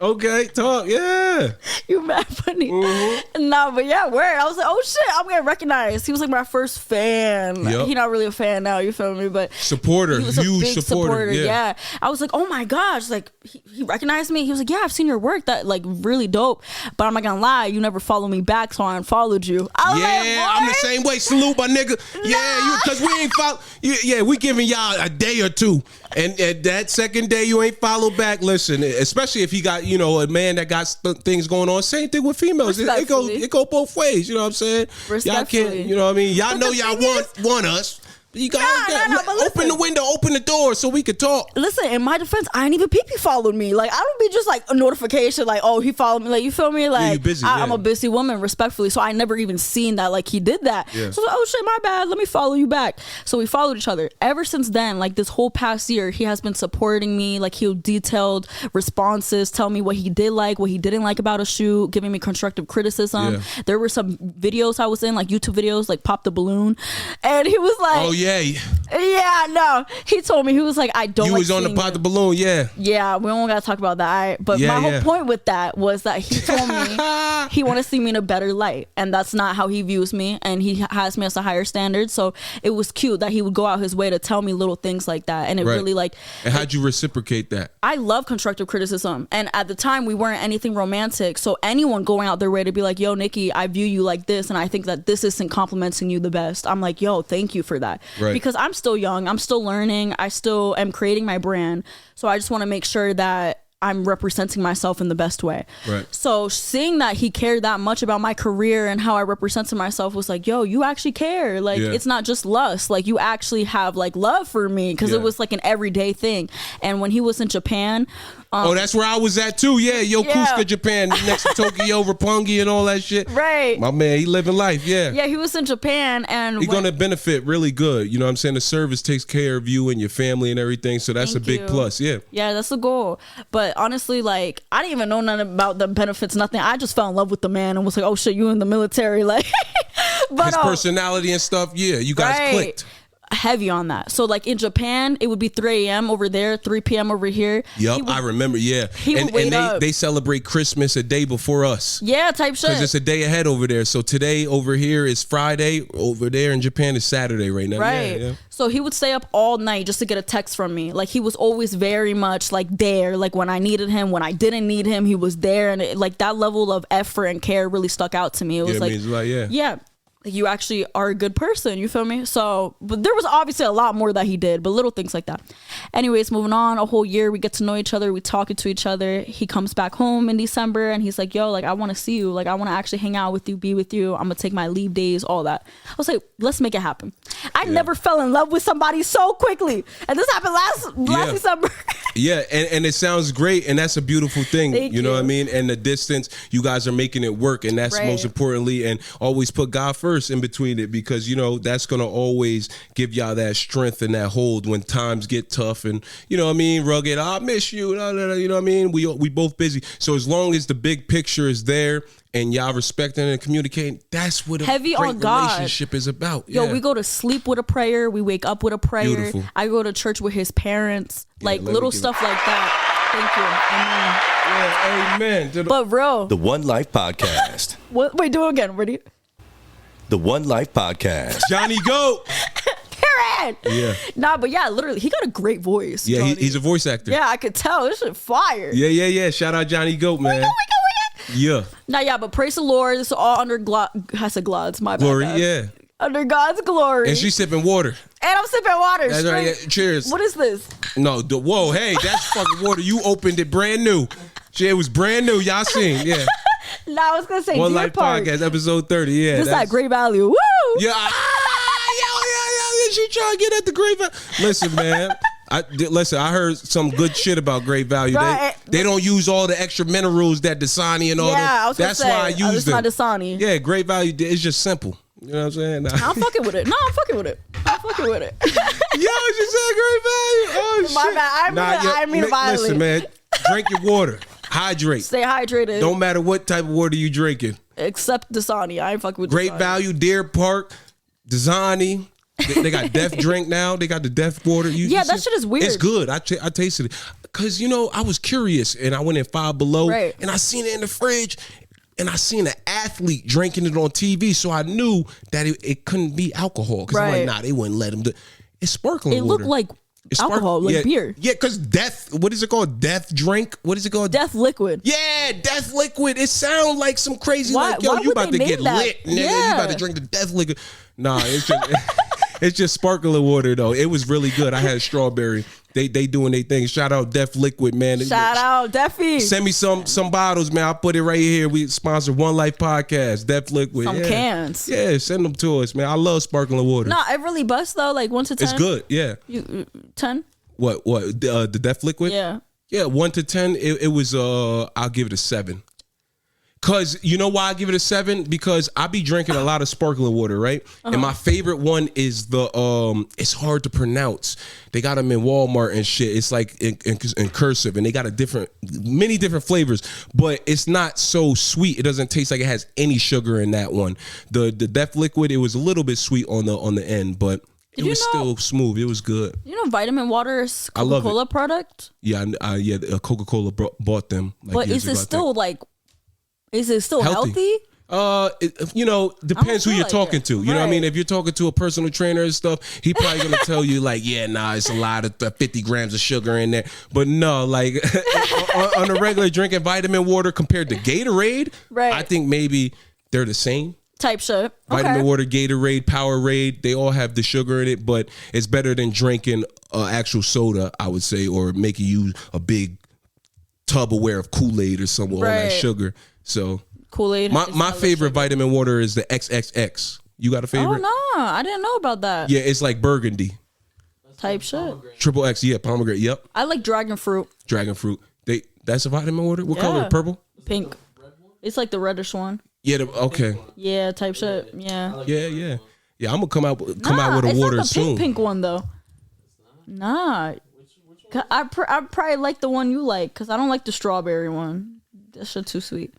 Speaker 2: Okay, talk. Yeah.
Speaker 1: You mad funny. Mm-hmm. No, but yeah, word. I was like, oh shit, I'm getting recognized. He was like my first fan. Yep. He's not really a fan now, you feel me? But
Speaker 2: supporter,
Speaker 1: he was
Speaker 2: huge
Speaker 1: a big supporter. Yeah. I was like, oh my gosh, like he recognized me. He was like, yeah, I've seen your work. That like really dope. But I'm not gonna lie, you never follow me back, so I unfollowed you.
Speaker 2: I'm the same way. Salute my nigga. Nah. Yeah, because we ain't follow. Yeah, we giving y'all a day or two. And that second day you ain't follow back. Listen, especially if he got, a man that got things going on. Same thing with females. It go both ways. You know what I'm saying? Y'all can't. You know what I mean? Y'all know y'all want us. You gotta open the window, open the door so we could talk.
Speaker 1: Listen, in my defense, I ain't even peepee followed me. Like I don't be just like a notification, like oh he followed me. Like you feel me? Like busy, I'm a busy woman, respectfully. So I never even seen that like he did that. Yeah. So oh shit, my bad. Let me follow you back. So we followed each other. Ever since then, like this whole past year, he has been supporting me. Like he'll detailed responses, tell me what he did like, what he didn't like about a shoot, giving me constructive criticism. Yeah. There were some videos I was in, like YouTube videos, like Pop the Balloon, and he was like,
Speaker 2: oh yeah.
Speaker 1: Yeah, no. He told me, he was like, I don't.
Speaker 2: You was on the Pop the Balloon, yeah.
Speaker 1: Yeah, we don't gotta talk about that. But my whole point with that was that he told me he want to see me in a better light, and that's not how he views me, and he has me as a higher standard. So it was cute that he would go out his way to tell me little things like that, and it really like.
Speaker 2: And how'd you reciprocate that?
Speaker 1: I love constructive criticism, and at the time we weren't anything romantic, so anyone going out their way to be like, yo, Nikki, I view you like this, and I think that this isn't complimenting you the best. I'm like, yo, thank you for that. Right. Because I'm still young, I'm still learning, I still am creating my brand, so I just want to make sure that I'm representing myself in the best way. Right. So seeing that he cared that much about my career and how I represented myself was like, yo, you actually care. Like it's not just lust. Like you actually have like love for me, because it was like an everyday thing. And when he was in Japan,
Speaker 2: that's where I was at too. Yeah, Yokosuka, Japan, next to Tokyo, Roppongi, and all that shit.
Speaker 1: Right.
Speaker 2: My man, he living life. Yeah.
Speaker 1: Yeah, he was in Japan, and
Speaker 2: he's gonna benefit really good. You know what I'm saying? The service takes care of you and your family and everything, so that's a big plus. Yeah.
Speaker 1: Yeah, that's the goal. But honestly, like I didn't even know nothing about the benefits, nothing. I just fell in love with the man and was like, oh shit, you in the military, like. But
Speaker 2: his personality and stuff. Yeah, you guys clicked.
Speaker 1: heavy on that. So like in Japan, it would be 3 a.m. over there, 3 p.m. over here.
Speaker 2: Yup, I remember. Yeah,
Speaker 1: and
Speaker 2: they celebrate Christmas a day before us.
Speaker 1: Yeah, type shit.
Speaker 2: Because it's a day ahead over there. So today over here is Friday. Over there in Japan is Saturday right now.
Speaker 1: Right.
Speaker 2: Yeah.
Speaker 1: So he would stay up all night just to get a text from me. Like he was always very much like there. Like when I needed him, when I didn't need him, he was there. And like that level of effort and care really stuck out to me. It was yeah. You actually are a good person, you feel me? So, but there was obviously a lot more that he did, but little things like that. Anyways, moving on, a whole year, we get to know each other, we talking to each other. He comes back home in December and he's like, yo, like, I want to see you. Like, I want to actually hang out with you, be with you. I'm going to take my leave days, all that. I was like, let's make it happen. I never fell in love with somebody so quickly. And this happened last December.
Speaker 2: Yeah, and it sounds great, and that's a beautiful thing. You know what I mean? And the distance, you guys are making it work, and that's most importantly, and always put God first in between it, because you know that's gonna always give y'all that strength and that hold when times get tough, and you know what I mean, rugged. I miss you, you know what I mean. We both busy, so as long as the big picture is there and y'all respecting and communicating, that's what a
Speaker 1: heavy
Speaker 2: great
Speaker 1: on God
Speaker 2: relationship is about.
Speaker 1: Yo, we go to sleep with a prayer, we wake up with a prayer.
Speaker 2: Beautiful.
Speaker 1: I go to church with his parents, like little stuff like that. Thank you.
Speaker 2: Amen.
Speaker 1: But bro,
Speaker 3: The One Life Podcast.
Speaker 1: what? Wait, do it again. Ready?
Speaker 3: The One Life Podcast.
Speaker 2: Johnny Goat.
Speaker 1: Period.
Speaker 2: Yeah.
Speaker 1: Nah, but yeah, literally, he got a great voice.
Speaker 2: Yeah,
Speaker 1: Johnny.
Speaker 2: he's a voice actor.
Speaker 1: Yeah, I could tell. This shit fire.
Speaker 2: Yeah. Shout out Johnny Goat, man.
Speaker 1: We go.
Speaker 2: Yeah.
Speaker 1: Nah, yeah, but praise the Lord. It's all under I said God's, my bad.
Speaker 2: Glory,
Speaker 1: guys.
Speaker 2: yeah.
Speaker 1: Under God's glory.
Speaker 2: And she's sipping water.
Speaker 1: And I'm sipping water.
Speaker 2: That's right. Yeah. Cheers.
Speaker 1: What is this?
Speaker 2: No, whoa, hey, that's fucking water. You opened it brand new. Shit, it was brand new. Y'all seen, yeah.
Speaker 1: Nah, I was gonna say
Speaker 2: One
Speaker 1: Deer
Speaker 2: Life
Speaker 1: Park.
Speaker 2: Podcast, episode 30. Yeah,
Speaker 1: This is at Great Value. Woo!
Speaker 2: Yeah, she trying to get at the Great Value. Listen, man. I heard some good shit about Great Value.
Speaker 1: Right.
Speaker 2: They don't use all the extra minerals that Dasani and all that.
Speaker 1: Yeah, I was gonna
Speaker 2: That's
Speaker 1: say,
Speaker 2: why I use them.
Speaker 1: It's not Dasani.
Speaker 2: Yeah, Great Value. It's just simple. You know what I'm saying? Nah.
Speaker 1: I'm fucking with it. No, I'm fucking with it.
Speaker 2: Yo, she said Great Value. Oh,
Speaker 1: My
Speaker 2: shit.
Speaker 1: bad. I mean violently.
Speaker 2: Listen, man. Drink your water. Hydrate.
Speaker 1: Stay hydrated.
Speaker 2: Don't matter what type of water you drinking.
Speaker 1: Except Dasani. I ain't fucking with
Speaker 2: Great
Speaker 1: Dasani.
Speaker 2: Value, Deer Park, Dasani. They got Death Drink now. They got the Death Water.
Speaker 1: That shit is weird.
Speaker 2: It's good. I tasted it. Because, you know, I was curious and I went in Five Below and I seen it in the fridge and I seen an athlete drinking it on TV. So I knew that it couldn't be alcohol. Because I'm like, nah, they wouldn't let them do it. It's sparkling water.
Speaker 1: It looked like alcohol, like beer.
Speaker 2: Yeah, because what is it called? Death Drink? What is it called?
Speaker 1: Death Liquid.
Speaker 2: Yeah, Death Liquid. It sounds like some crazy,
Speaker 1: why
Speaker 2: you about to get
Speaker 1: that?
Speaker 2: lit, nigga.
Speaker 1: Yeah.
Speaker 2: You about to drink the Death Liquid. Nah, it's just it's just sparkling water though. It was really good. I had strawberry. They doing their thing. Shout out Death Liquid, man.
Speaker 1: Shout out Deffy.
Speaker 2: Send me some bottles, man. I'll put it right here. We sponsor One Life Podcast, Death Liquid.
Speaker 1: Some cans.
Speaker 2: Yeah, send them to us, man. I love sparkling water.
Speaker 1: No, it really busts though. Like 1 to 10.
Speaker 2: It's good. Yeah.
Speaker 1: 10.
Speaker 2: What? The Death Liquid?
Speaker 1: Yeah.
Speaker 2: Yeah, 1 to 10. It was. I'll give it a 7. Cause you know why I give it a 7? Because I be drinking a lot of sparkling water, right? And my favorite one is the it's hard to pronounce. They got them in Walmart and shit. It's like in cursive, and they got many different flavors, but it's not so sweet. It doesn't taste like it has any sugar in that one. The Death Liquid, it was a little bit sweet on the end, but it was still smooth. It was good.
Speaker 1: You know, vitamin water is Coca-Cola product.
Speaker 2: Yeah, Coca-Cola bought them.
Speaker 1: But is it still like? Is it still healthy?
Speaker 2: Depends who you're talking to. You know what I mean? If you're talking to a personal trainer and stuff, he probably gonna tell you like, yeah, nah, it's a lot of 50 grams of sugar in there. But no, like on a regular drinking vitamin water compared to Gatorade, I think maybe they're the same.
Speaker 1: Type shit.
Speaker 2: Vitamin water, Gatorade, Powerade, they all have the sugar in it, but it's better than drinking actual soda, I would say, or making you a big tub aware of Kool-Aid or something, all that sugar. So
Speaker 1: Kool-Aid.
Speaker 2: My favorite vitamin water is the XXX. You got a favorite?
Speaker 1: Oh no, I didn't know about that.
Speaker 2: Yeah, it's like burgundy.
Speaker 1: Type shit.
Speaker 2: Triple X, yeah, pomegranate, yep.
Speaker 1: I like dragon fruit.
Speaker 2: Dragon fruit. That's a vitamin water? What color? Purple?
Speaker 1: Pink. It's like the reddish one.
Speaker 2: Yeah, okay.
Speaker 1: Yeah, type shit. Yeah.
Speaker 2: Yeah. Yeah, I'm gonna come out with a water
Speaker 1: it's
Speaker 2: soon.
Speaker 1: Not the pink one though. Nah. I probably like the one you like because I don't like the strawberry one. That shit too sweet.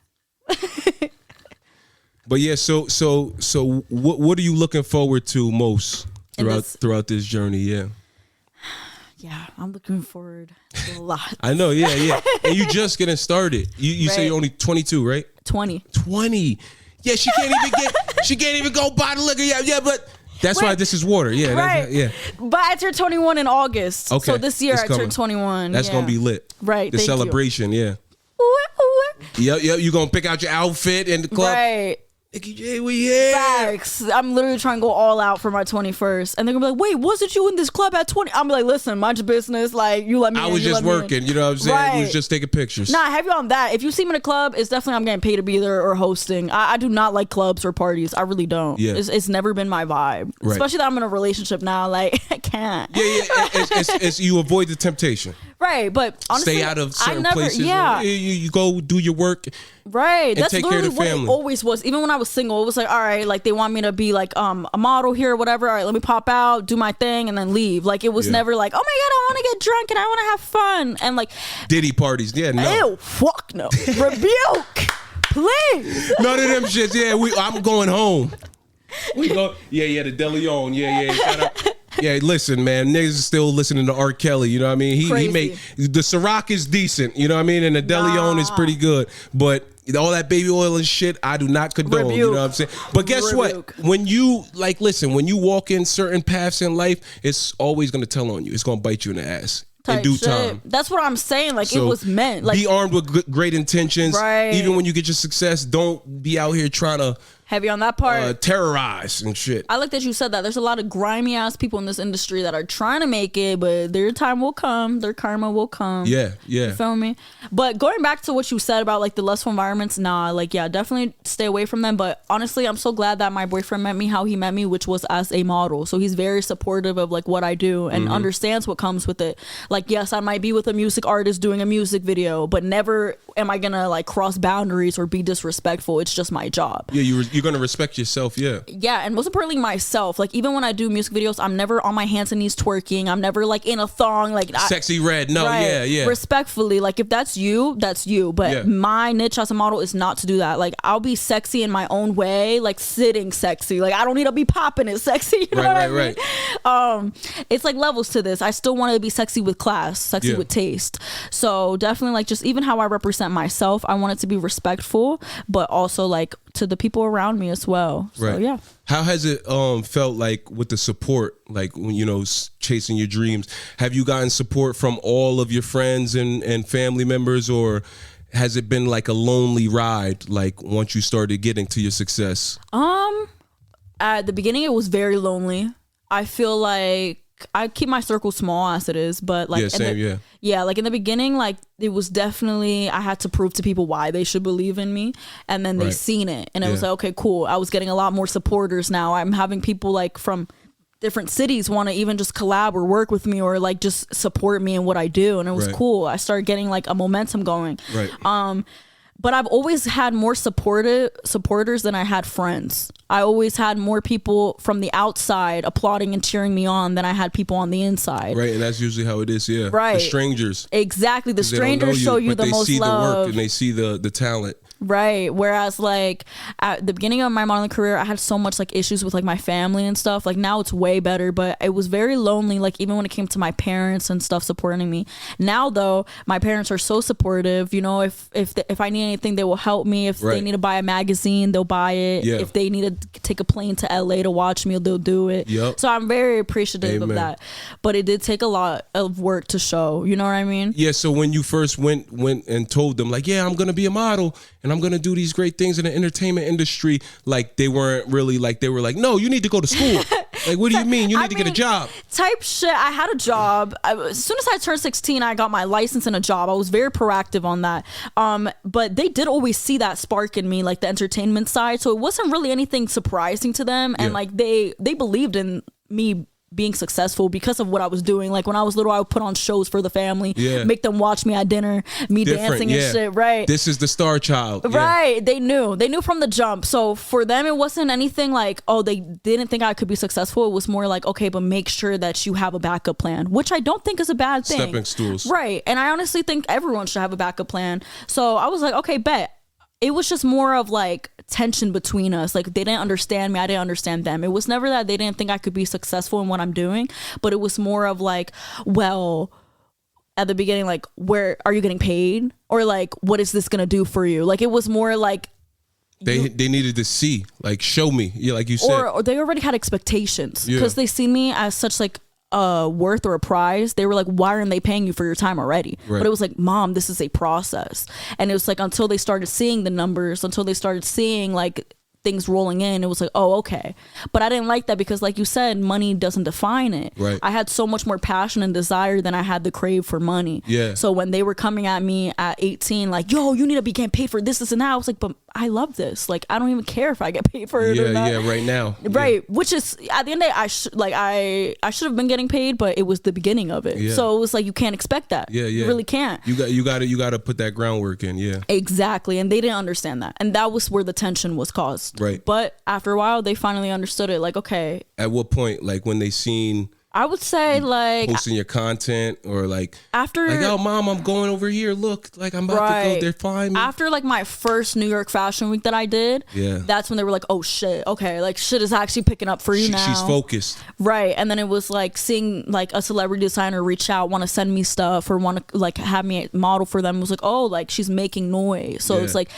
Speaker 2: But yeah, so what are you looking forward to most throughout this journey. Yeah.
Speaker 1: Yeah, I'm looking forward to a lot.
Speaker 2: I know. Yeah. And you just getting started. You say you're only 22, right?
Speaker 1: 20.
Speaker 2: Yeah, she can't even go buy the liquor. Yeah, but that's why this is water. Yeah,
Speaker 1: right.
Speaker 2: Yeah.
Speaker 1: But I turned 21 in August.
Speaker 2: Okay.
Speaker 1: So this year I turned 21.
Speaker 2: That's gonna be lit.
Speaker 1: Right.
Speaker 2: The celebration. Yeah. Yep. You gonna pick out your outfit in the club.
Speaker 1: Right.
Speaker 2: Nikki G, we here.
Speaker 1: Facts. I'm literally trying to go all out for my 21st. And they're gonna be like, wait, wasn't you in this club at 20? I'm like, listen, mind your business. Like, you let me in.
Speaker 2: I was just working, you know what I'm saying?
Speaker 1: Right.
Speaker 2: We was just taking pictures.
Speaker 1: Nah, have you on that. If you see me in a club, it's definitely I'm getting paid to be there or hosting. I do not like clubs or parties. I really don't.
Speaker 2: Yeah.
Speaker 1: It's never been my vibe.
Speaker 2: Right.
Speaker 1: Especially that I'm in a relationship now. Like, I can't.
Speaker 2: Yeah. It's you avoid the temptation.
Speaker 1: Right, but honestly,
Speaker 2: stay out of certain places.
Speaker 1: Yeah,
Speaker 2: you go do your work.
Speaker 1: Right,
Speaker 2: and
Speaker 1: that's
Speaker 2: take care
Speaker 1: literally
Speaker 2: of the
Speaker 1: what
Speaker 2: family.
Speaker 1: it always was. Even when I was single, it was like, all right, like they want me to be like a model here or whatever. All right, let me pop out, do my thing, and then leave. Like it was never like, oh my god, I want to get drunk and I want to have fun and like
Speaker 2: Diddy parties. Yeah, no.
Speaker 1: Ew, fuck no. Rebuke, please.
Speaker 2: None of them shits. Yeah, I'm going home. We go. Yeah, the De Leon. Yeah. Shout out. Yeah, listen, man. Niggas is still listening to R. Kelly. You know what I mean? He made the Ciroc is decent. You know what I mean? And the De Leon is pretty good. But all that baby oil and shit, I do not condone. You know what I'm saying? But guess what? When you when you walk in certain paths in life, it's always gonna tell on you. It's gonna bite you in the ass. In due time.
Speaker 1: That's what I'm saying. Like,
Speaker 2: so
Speaker 1: it was meant. Like,
Speaker 2: be armed with great intentions.
Speaker 1: Right.
Speaker 2: Even when you get your success, don't be out here trying to
Speaker 1: heavy on that part.
Speaker 2: Terrorize and shit.
Speaker 1: I like that you said that. There's a lot of grimy ass people in this industry that are trying to make it, but their time will come. Their karma will come.
Speaker 2: Yeah.
Speaker 1: You feel me? But going back to what you said about like the lustful environments, definitely stay away from them. But honestly, I'm so glad that my boyfriend met me how he met me, which was as a model. So he's very supportive of like what I do and understands what comes with it. Like, yes, I might be with a music artist doing a music video, but never am I gonna like cross boundaries or be disrespectful. It's just my job.
Speaker 2: Yeah, you're gonna respect yourself. Yeah,
Speaker 1: and most importantly myself. Like, even when I do music videos, I'm never on my hands and knees twerking. I'm never like in a thong, like
Speaker 2: sexy red. No, right. Yeah.
Speaker 1: Respectfully, like if that's you, that's you. But my niche as a model is not to do that. Like, I'll be sexy in my own way, like sitting sexy. Like, I don't need to be popping it sexy. You know what I mean? Right. It's like levels to this. I still want to be sexy with class, sexy with taste. So definitely, like, just even how I represent myself, I want it to be respectful, but also like to the people around me as well. So yeah.
Speaker 2: How has it felt like with the support, like when chasing your dreams? Have you gotten support from all of your friends and family members, or has it been like a lonely ride, like once you started getting to your success?
Speaker 1: At the beginning it was very lonely. I feel like I keep my circle small as it is, but like like in the beginning, like it was definitely I had to prove to people why they should believe in me, and then they seen it, and it was like, okay, cool. I was getting a lot more supporters now. I'm having people like from different cities want to even just collab or work with me or like just support me in what I do, and it was cool. I started getting like a momentum going. But I've always had more supporters than I had friends. I always had more people from the outside applauding and cheering me on than I had people on the inside.
Speaker 2: Right, and that's usually how it is, yeah.
Speaker 1: Right.
Speaker 2: The strangers.
Speaker 1: Exactly. The strangers show you the most love. But they see the work
Speaker 2: and they see the talent.
Speaker 1: Right. Whereas like at the beginning of my modeling career, I had so much like issues with like my family and stuff. Like now it's way better, but it was very lonely. Like even when it came to my parents and stuff supporting me. Now though, my parents are so supportive. You know, if I need anything, they will help me. If they need to buy a magazine, they'll buy it. If they need to take a plane to LA to watch me, they'll do it. So I'm very appreciative of that. But it did take a lot of work to show. You know what I mean? Yeah.
Speaker 2: So when you first went and told them like, yeah, I'm gonna be a model and I'm gonna do these great things in the entertainment industry, like they weren't really like, they were like, no, you need to go to school. Like, what do you mean? You need to get a job.
Speaker 1: Type shit. I had a job. As soon as I turned 16, I got my license and a job. I was very proactive on that. But they did always see that spark in me, like the entertainment side. So it wasn't really anything surprising to them. And like they believed in me being successful because of what I was doing. Like when I was little, I would put on shows for the family, make them watch me at dinner, dancing and shit. Right.
Speaker 2: This is the star child.
Speaker 1: Right. They knew from the jump. So for them, it wasn't anything like, oh, they didn't think I could be successful. It was more like, okay, but make sure that you have a backup plan, which I don't think is a bad thing.
Speaker 2: Stepping stools.
Speaker 1: Right. And I honestly think everyone should have a backup plan. So I was like, okay, bet. it was just more of like tension between us. Like they didn't understand me, I didn't understand them. It was never that they didn't think I could be successful in what I'm doing, but it was more of like, well, at the beginning, like, where are you getting paid, or like, what is this gonna do for you? Like it was more like
Speaker 2: they needed to see, like, show me, yeah, like you said,
Speaker 1: or they already had expectations because they see me as such like worth or a prize. They were like, why aren't they paying you for your time already?
Speaker 2: Right.
Speaker 1: But it was like, Mom, this is a process. And it was like, until they started seeing the numbers, until they started seeing like things rolling in, it was like, oh, okay. But I didn't like that because, like you said, money doesn't define it.
Speaker 2: Right.
Speaker 1: I had so much more passion and desire than I had the crave for money.
Speaker 2: Yeah.
Speaker 1: So when they were coming at me at 18, like, yo, you need to be getting paid for this and that, I was like, but I love this. Like, I don't even care if I get paid for it or not.
Speaker 2: Yeah, right now.
Speaker 1: Right.
Speaker 2: Yeah.
Speaker 1: Which is, at the end of the day, I should have been getting paid, but it was the beginning of it.
Speaker 2: Yeah.
Speaker 1: So it was like, you can't expect that.
Speaker 2: Yeah, yeah.
Speaker 1: You really can't.
Speaker 2: You got to put that groundwork in. Yeah.
Speaker 1: Exactly. And they didn't understand that. And that was where the tension was caused.
Speaker 2: Right.
Speaker 1: But after a while, they finally understood it. Like, okay.
Speaker 2: At what point? Like when they seen
Speaker 1: I would say like
Speaker 2: posting your content, or like
Speaker 1: after,
Speaker 2: like, oh, Mom, I'm going over here. Look, like I'm about to go. They're flying me.
Speaker 1: After like my first New York Fashion Week that I did,
Speaker 2: yeah,
Speaker 1: that's when they were like, oh shit, okay, like shit is actually picking up for you now.
Speaker 2: She's focused.
Speaker 1: Right. And then it was like seeing like a celebrity designer reach out, want to send me stuff or want to like have me model for them. It was like, oh, like she's making noise. So it's like,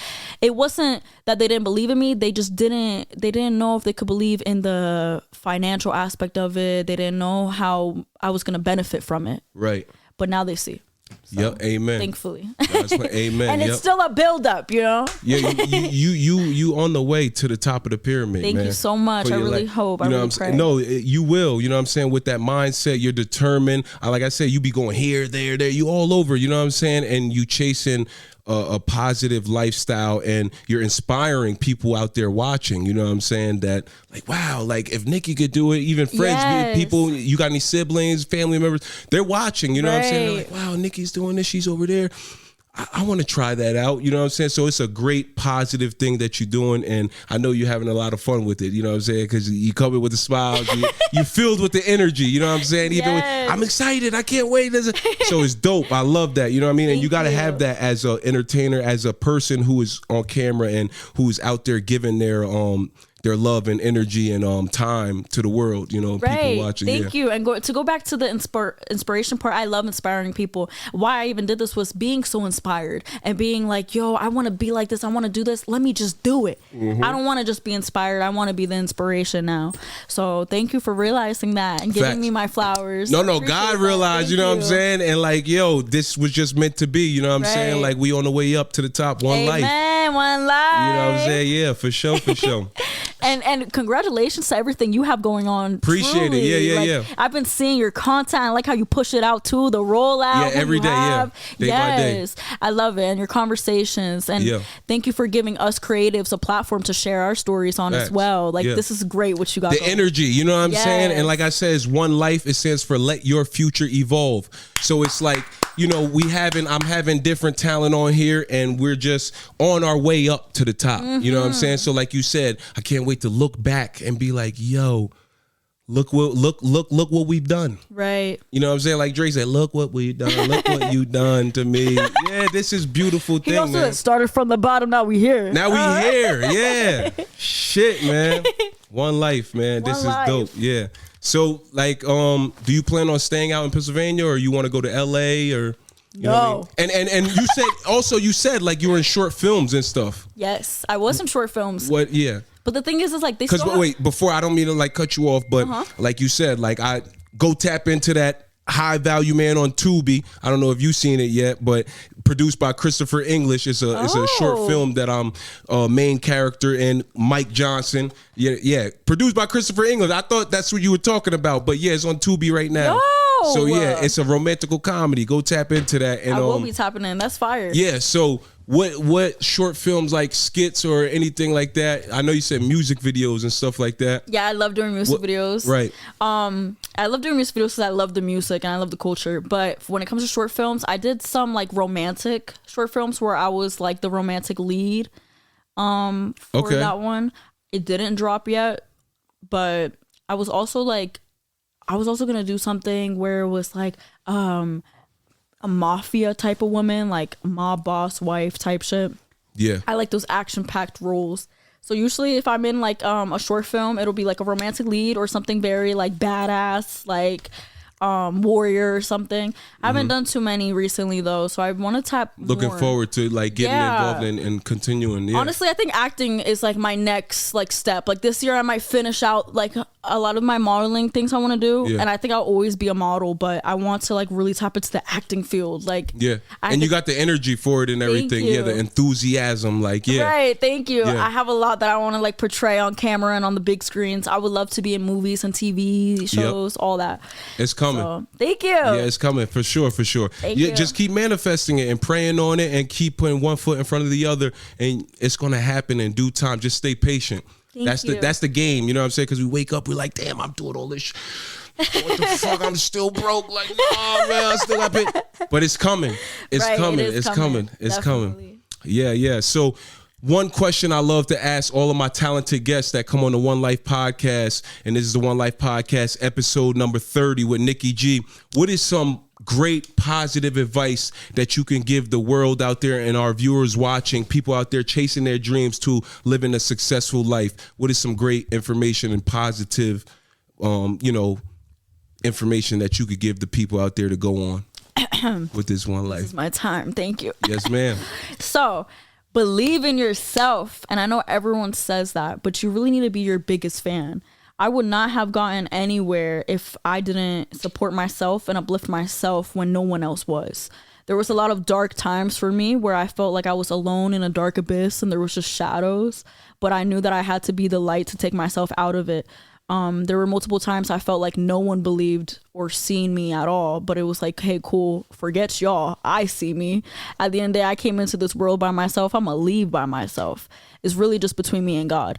Speaker 1: it wasn't that they didn't believe in me. They just didn't know if they could believe in the financial aspect of it. They didn't know how I was going to benefit from it.
Speaker 2: Right.
Speaker 1: But now they see. So,
Speaker 2: yep. Amen.
Speaker 1: Thankfully.
Speaker 2: Amen.
Speaker 1: And it's still a build up, you know?
Speaker 2: Yeah. You on the way to the top of the pyramid.
Speaker 1: Thank you so much. I really hope. I really pray.
Speaker 2: No, you will. You know what I'm saying? With that mindset, you're determined. Like I said, you be going here, there. You all over. You know what I'm saying? And you chasing a positive lifestyle, and you're inspiring people out there watching, you know what I'm saying, that like, wow, like if Nikki could do it, even friends, people, you got any siblings, family members, they're watching, you know what I'm saying, they're like, wow, Nikki's doing this, she's over there, I want to try that out, you know what I'm saying? So it's a great positive thing that you're doing, and I know you're having a lot of fun with it, you know what I'm saying? Because you come in with a smile, you filled with the energy, you know what I'm saying? Even I'm excited, I can't wait. So it's dope. I love that, you know what I mean? And you got to have that as an entertainer, as a person who is on camera and who's out there giving their love and energy and time to the world, you know, people watching.
Speaker 1: Thank you. And to go back to the inspiration part, I love inspiring people. Why I even did this was being so inspired and being like, yo, I want to be like this. I want to do this. Let me just do it. Mm-hmm. I don't want to just be inspired. I want to be the inspiration now. So thank you for realizing that and giving me my flowers.
Speaker 2: No, God realized, you know what I'm saying? And like, yo, this was just meant to be, you know what I'm saying? Like we on the way up to the top, one life.
Speaker 1: Amen, one life.
Speaker 2: You know what I'm saying? Yeah, for sure.
Speaker 1: And congratulations to everything you have going on.
Speaker 2: Appreciate
Speaker 1: truly.
Speaker 2: it. Yeah.
Speaker 1: I've been seeing your content. I like how you push it out too. The rollout.
Speaker 2: Yeah, every day. Yeah. Day by day.
Speaker 1: I love it. And your conversations. And thank you for giving us creatives a platform to share our stories on as well. Like this is great what you got.
Speaker 2: The energy, you know what I'm saying? And like I said, it's one life. It stands for let your future evolve. So it's like, you know, I'm having different talent on here, and we're just on our way up to the top. Mm-hmm. You know what I'm saying? So like you said, I can't wait to look back and be like, yo, look what we've done. Right. You know what I'm saying? Like Dre said, look what we've done. Look what you done to me. Yeah, this is beautiful thing.
Speaker 1: He also started from the bottom. Now we here.
Speaker 2: Yeah. Shit, man. One life, man. This is dope. Yeah. So, like, do you plan on staying out in Pennsylvania, or you want to go to LA, or you know what I mean? And you said like you were in short films and stuff.
Speaker 1: Yes, I was in short films.
Speaker 2: What? Yeah.
Speaker 1: But the thing is like they.
Speaker 2: Because wait, before, I don't mean to like cut you off, but like you said, like I go tap into that High Value Man on Tubi. I don't know if you've seen it yet, but produced by Christopher English. It's a short film that I'm main character in. Mike Johnson. Yeah. Produced by Christopher English. I thought that's what you were talking about, but yeah, it's on Tubi right now. So yeah, it's a romantical comedy. Go tap into that. And
Speaker 1: I will be tapping in. That's fire.
Speaker 2: Yeah. So what short films, like skits or anything like that? I know you said music videos and stuff like that.
Speaker 1: Yeah, I love doing music videos. Right. I love doing music videos because I love the music and I love the culture. But when it comes to short films, I did some like romantic short films where I was like the romantic lead. For that one, it didn't drop yet, but I was also gonna do something where it was like a mafia type of woman, like mob boss wife type shit.
Speaker 2: Yeah.
Speaker 1: I like those action-packed roles. So usually if I'm in like a short film, it'll be like a romantic lead or something very like badass, like warrior or something. I haven't done too many recently though, so I want to tap
Speaker 2: Looking
Speaker 1: more.
Speaker 2: forward to like getting involved and continuing. Yeah.
Speaker 1: Honestly, I think acting is like my next like step. Like this year I might finish out like a lot of my modeling things I want to do, and I think I'll always be a model, but I want to like really tap into the acting field. Like
Speaker 2: and you got the energy for it and everything. Yeah, the enthusiasm. Like
Speaker 1: right. Thank you.
Speaker 2: Yeah.
Speaker 1: I have a lot that I want to like portray on camera and on the big screens. I would love to be in movies and TV shows, all that.
Speaker 2: It's coming.
Speaker 1: So, thank you.
Speaker 2: Yeah, it's coming for sure.
Speaker 1: Thank you.
Speaker 2: Just keep manifesting it and praying on it and keep putting one foot in front of the other, and it's gonna happen in due time. Just stay patient. That's the game. You know what I'm saying? Because we wake up, we're like, damn, I'm doing all this. What the fuck? I'm still broke. Like, oh man, I still got paid. But it's coming. It's coming. It's coming. It's coming. Yeah. So one question I love to ask all of my talented guests that come on the One Life podcast, and this is the One Life podcast episode number 30 with Nikki G. What is some great positive advice that you can give the world out there and our viewers watching, people out there chasing their dreams to living a successful life? What is some great information and positive, information that you could give the people out there to go on with this One Life?
Speaker 1: This is my time. Thank you.
Speaker 2: Yes, ma'am.
Speaker 1: So, believe in yourself. And I know everyone says that, but you really need to be your biggest fan. I would not have gotten anywhere if I didn't support myself and uplift myself when no one else was. There was a lot of dark times for me where I felt like I was alone in a dark abyss and there was just shadows, but I knew that I had to be the light to take myself out of it. There were multiple times I felt like no one believed or seen me at all, but it was like, hey, cool, forget y'all, I see me. At the end of the day, I came into this world by myself. I'm gonna leave by myself. It's really just between me and God.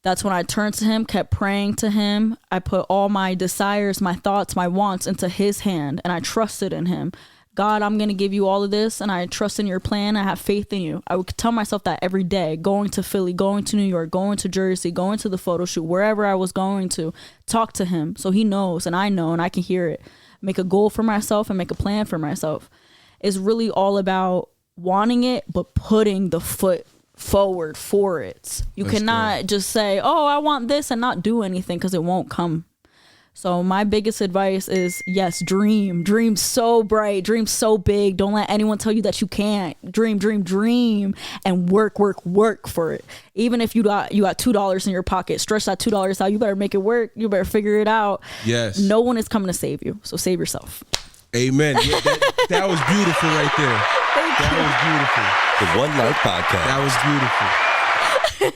Speaker 1: That's when I turned to him, kept praying to him. I put all my desires, my thoughts, my wants into his hand, and I trusted in him. God, I'm going to give you all of this, and I trust in your plan. I have faith in you. I would tell myself that every day, going to Philly, going to New York, going to Jersey, going to the photo shoot, wherever I was going to, talk to him so he knows, and I know, and I can hear it. Make a goal for myself and make a plan for myself. It's really all about wanting it, but putting the foot forward for it. You cannot just say, oh, I want this and not do anything, because it won't come. So my biggest advice is, yes, dream so bright, dream so big. Don't let anyone tell you that you can't. Dream, and work for it. Even if you got $2 in your pocket, stretch that $2 out. You better make it work. You better figure it out.
Speaker 2: Yes.
Speaker 1: No one is coming to save you, so save yourself.
Speaker 2: Amen. Yeah, that was beautiful right there. That was beautiful.
Speaker 3: The One Life Podcast.
Speaker 2: That was beautiful.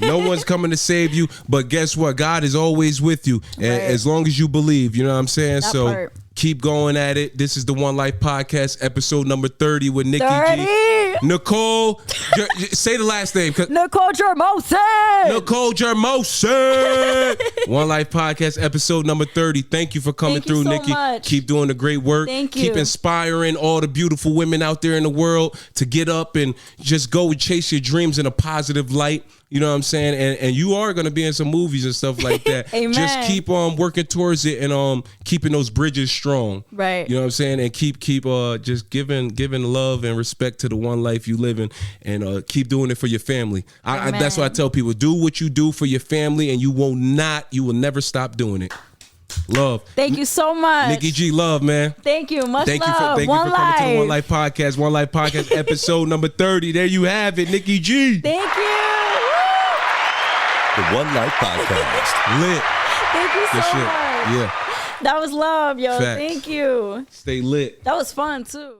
Speaker 2: No one's coming to save you, but guess what? God is always with you, and as long as you believe, you know what I'm saying?
Speaker 1: That
Speaker 2: so
Speaker 1: part.
Speaker 2: Keep going at it. This is the One Life Podcast, episode number 30 with Nikki G. Nicole, say the last name.
Speaker 1: Nicole Germosen.
Speaker 2: Nicole Germosen. One Life Podcast, episode number 30. Thank you for coming through,
Speaker 1: so
Speaker 2: Nikki.
Speaker 1: much.
Speaker 2: Keep doing the great work.
Speaker 1: Thank you.
Speaker 2: Keep inspiring all the beautiful women out there in the world to get up and just go and chase your dreams in a positive light. You know what I'm saying? And you are going to be in some movies and stuff like that.
Speaker 1: Amen.
Speaker 2: Just keep working towards it and keeping those bridges strong.
Speaker 1: Right.
Speaker 2: You know what I'm saying? And keep just giving love and respect to the one life you live in, and keep doing it for your family. That's what I tell people. Do what you do for your family, and you will never stop doing it. Love.
Speaker 1: Thank you so much.
Speaker 2: Nikki G, love, man.
Speaker 1: Thank you. Much
Speaker 2: thank
Speaker 1: love.
Speaker 2: You for coming to the One Life Podcast. One Life Podcast episode number 30. There you have it, Nikki G.
Speaker 1: Thank you.
Speaker 3: The One Life Podcast.
Speaker 2: Lit.
Speaker 1: Thank you so much.
Speaker 2: Yeah.
Speaker 1: That was love, yo.
Speaker 2: Facts.
Speaker 1: Thank you.
Speaker 2: Stay lit.
Speaker 1: That was fun, too.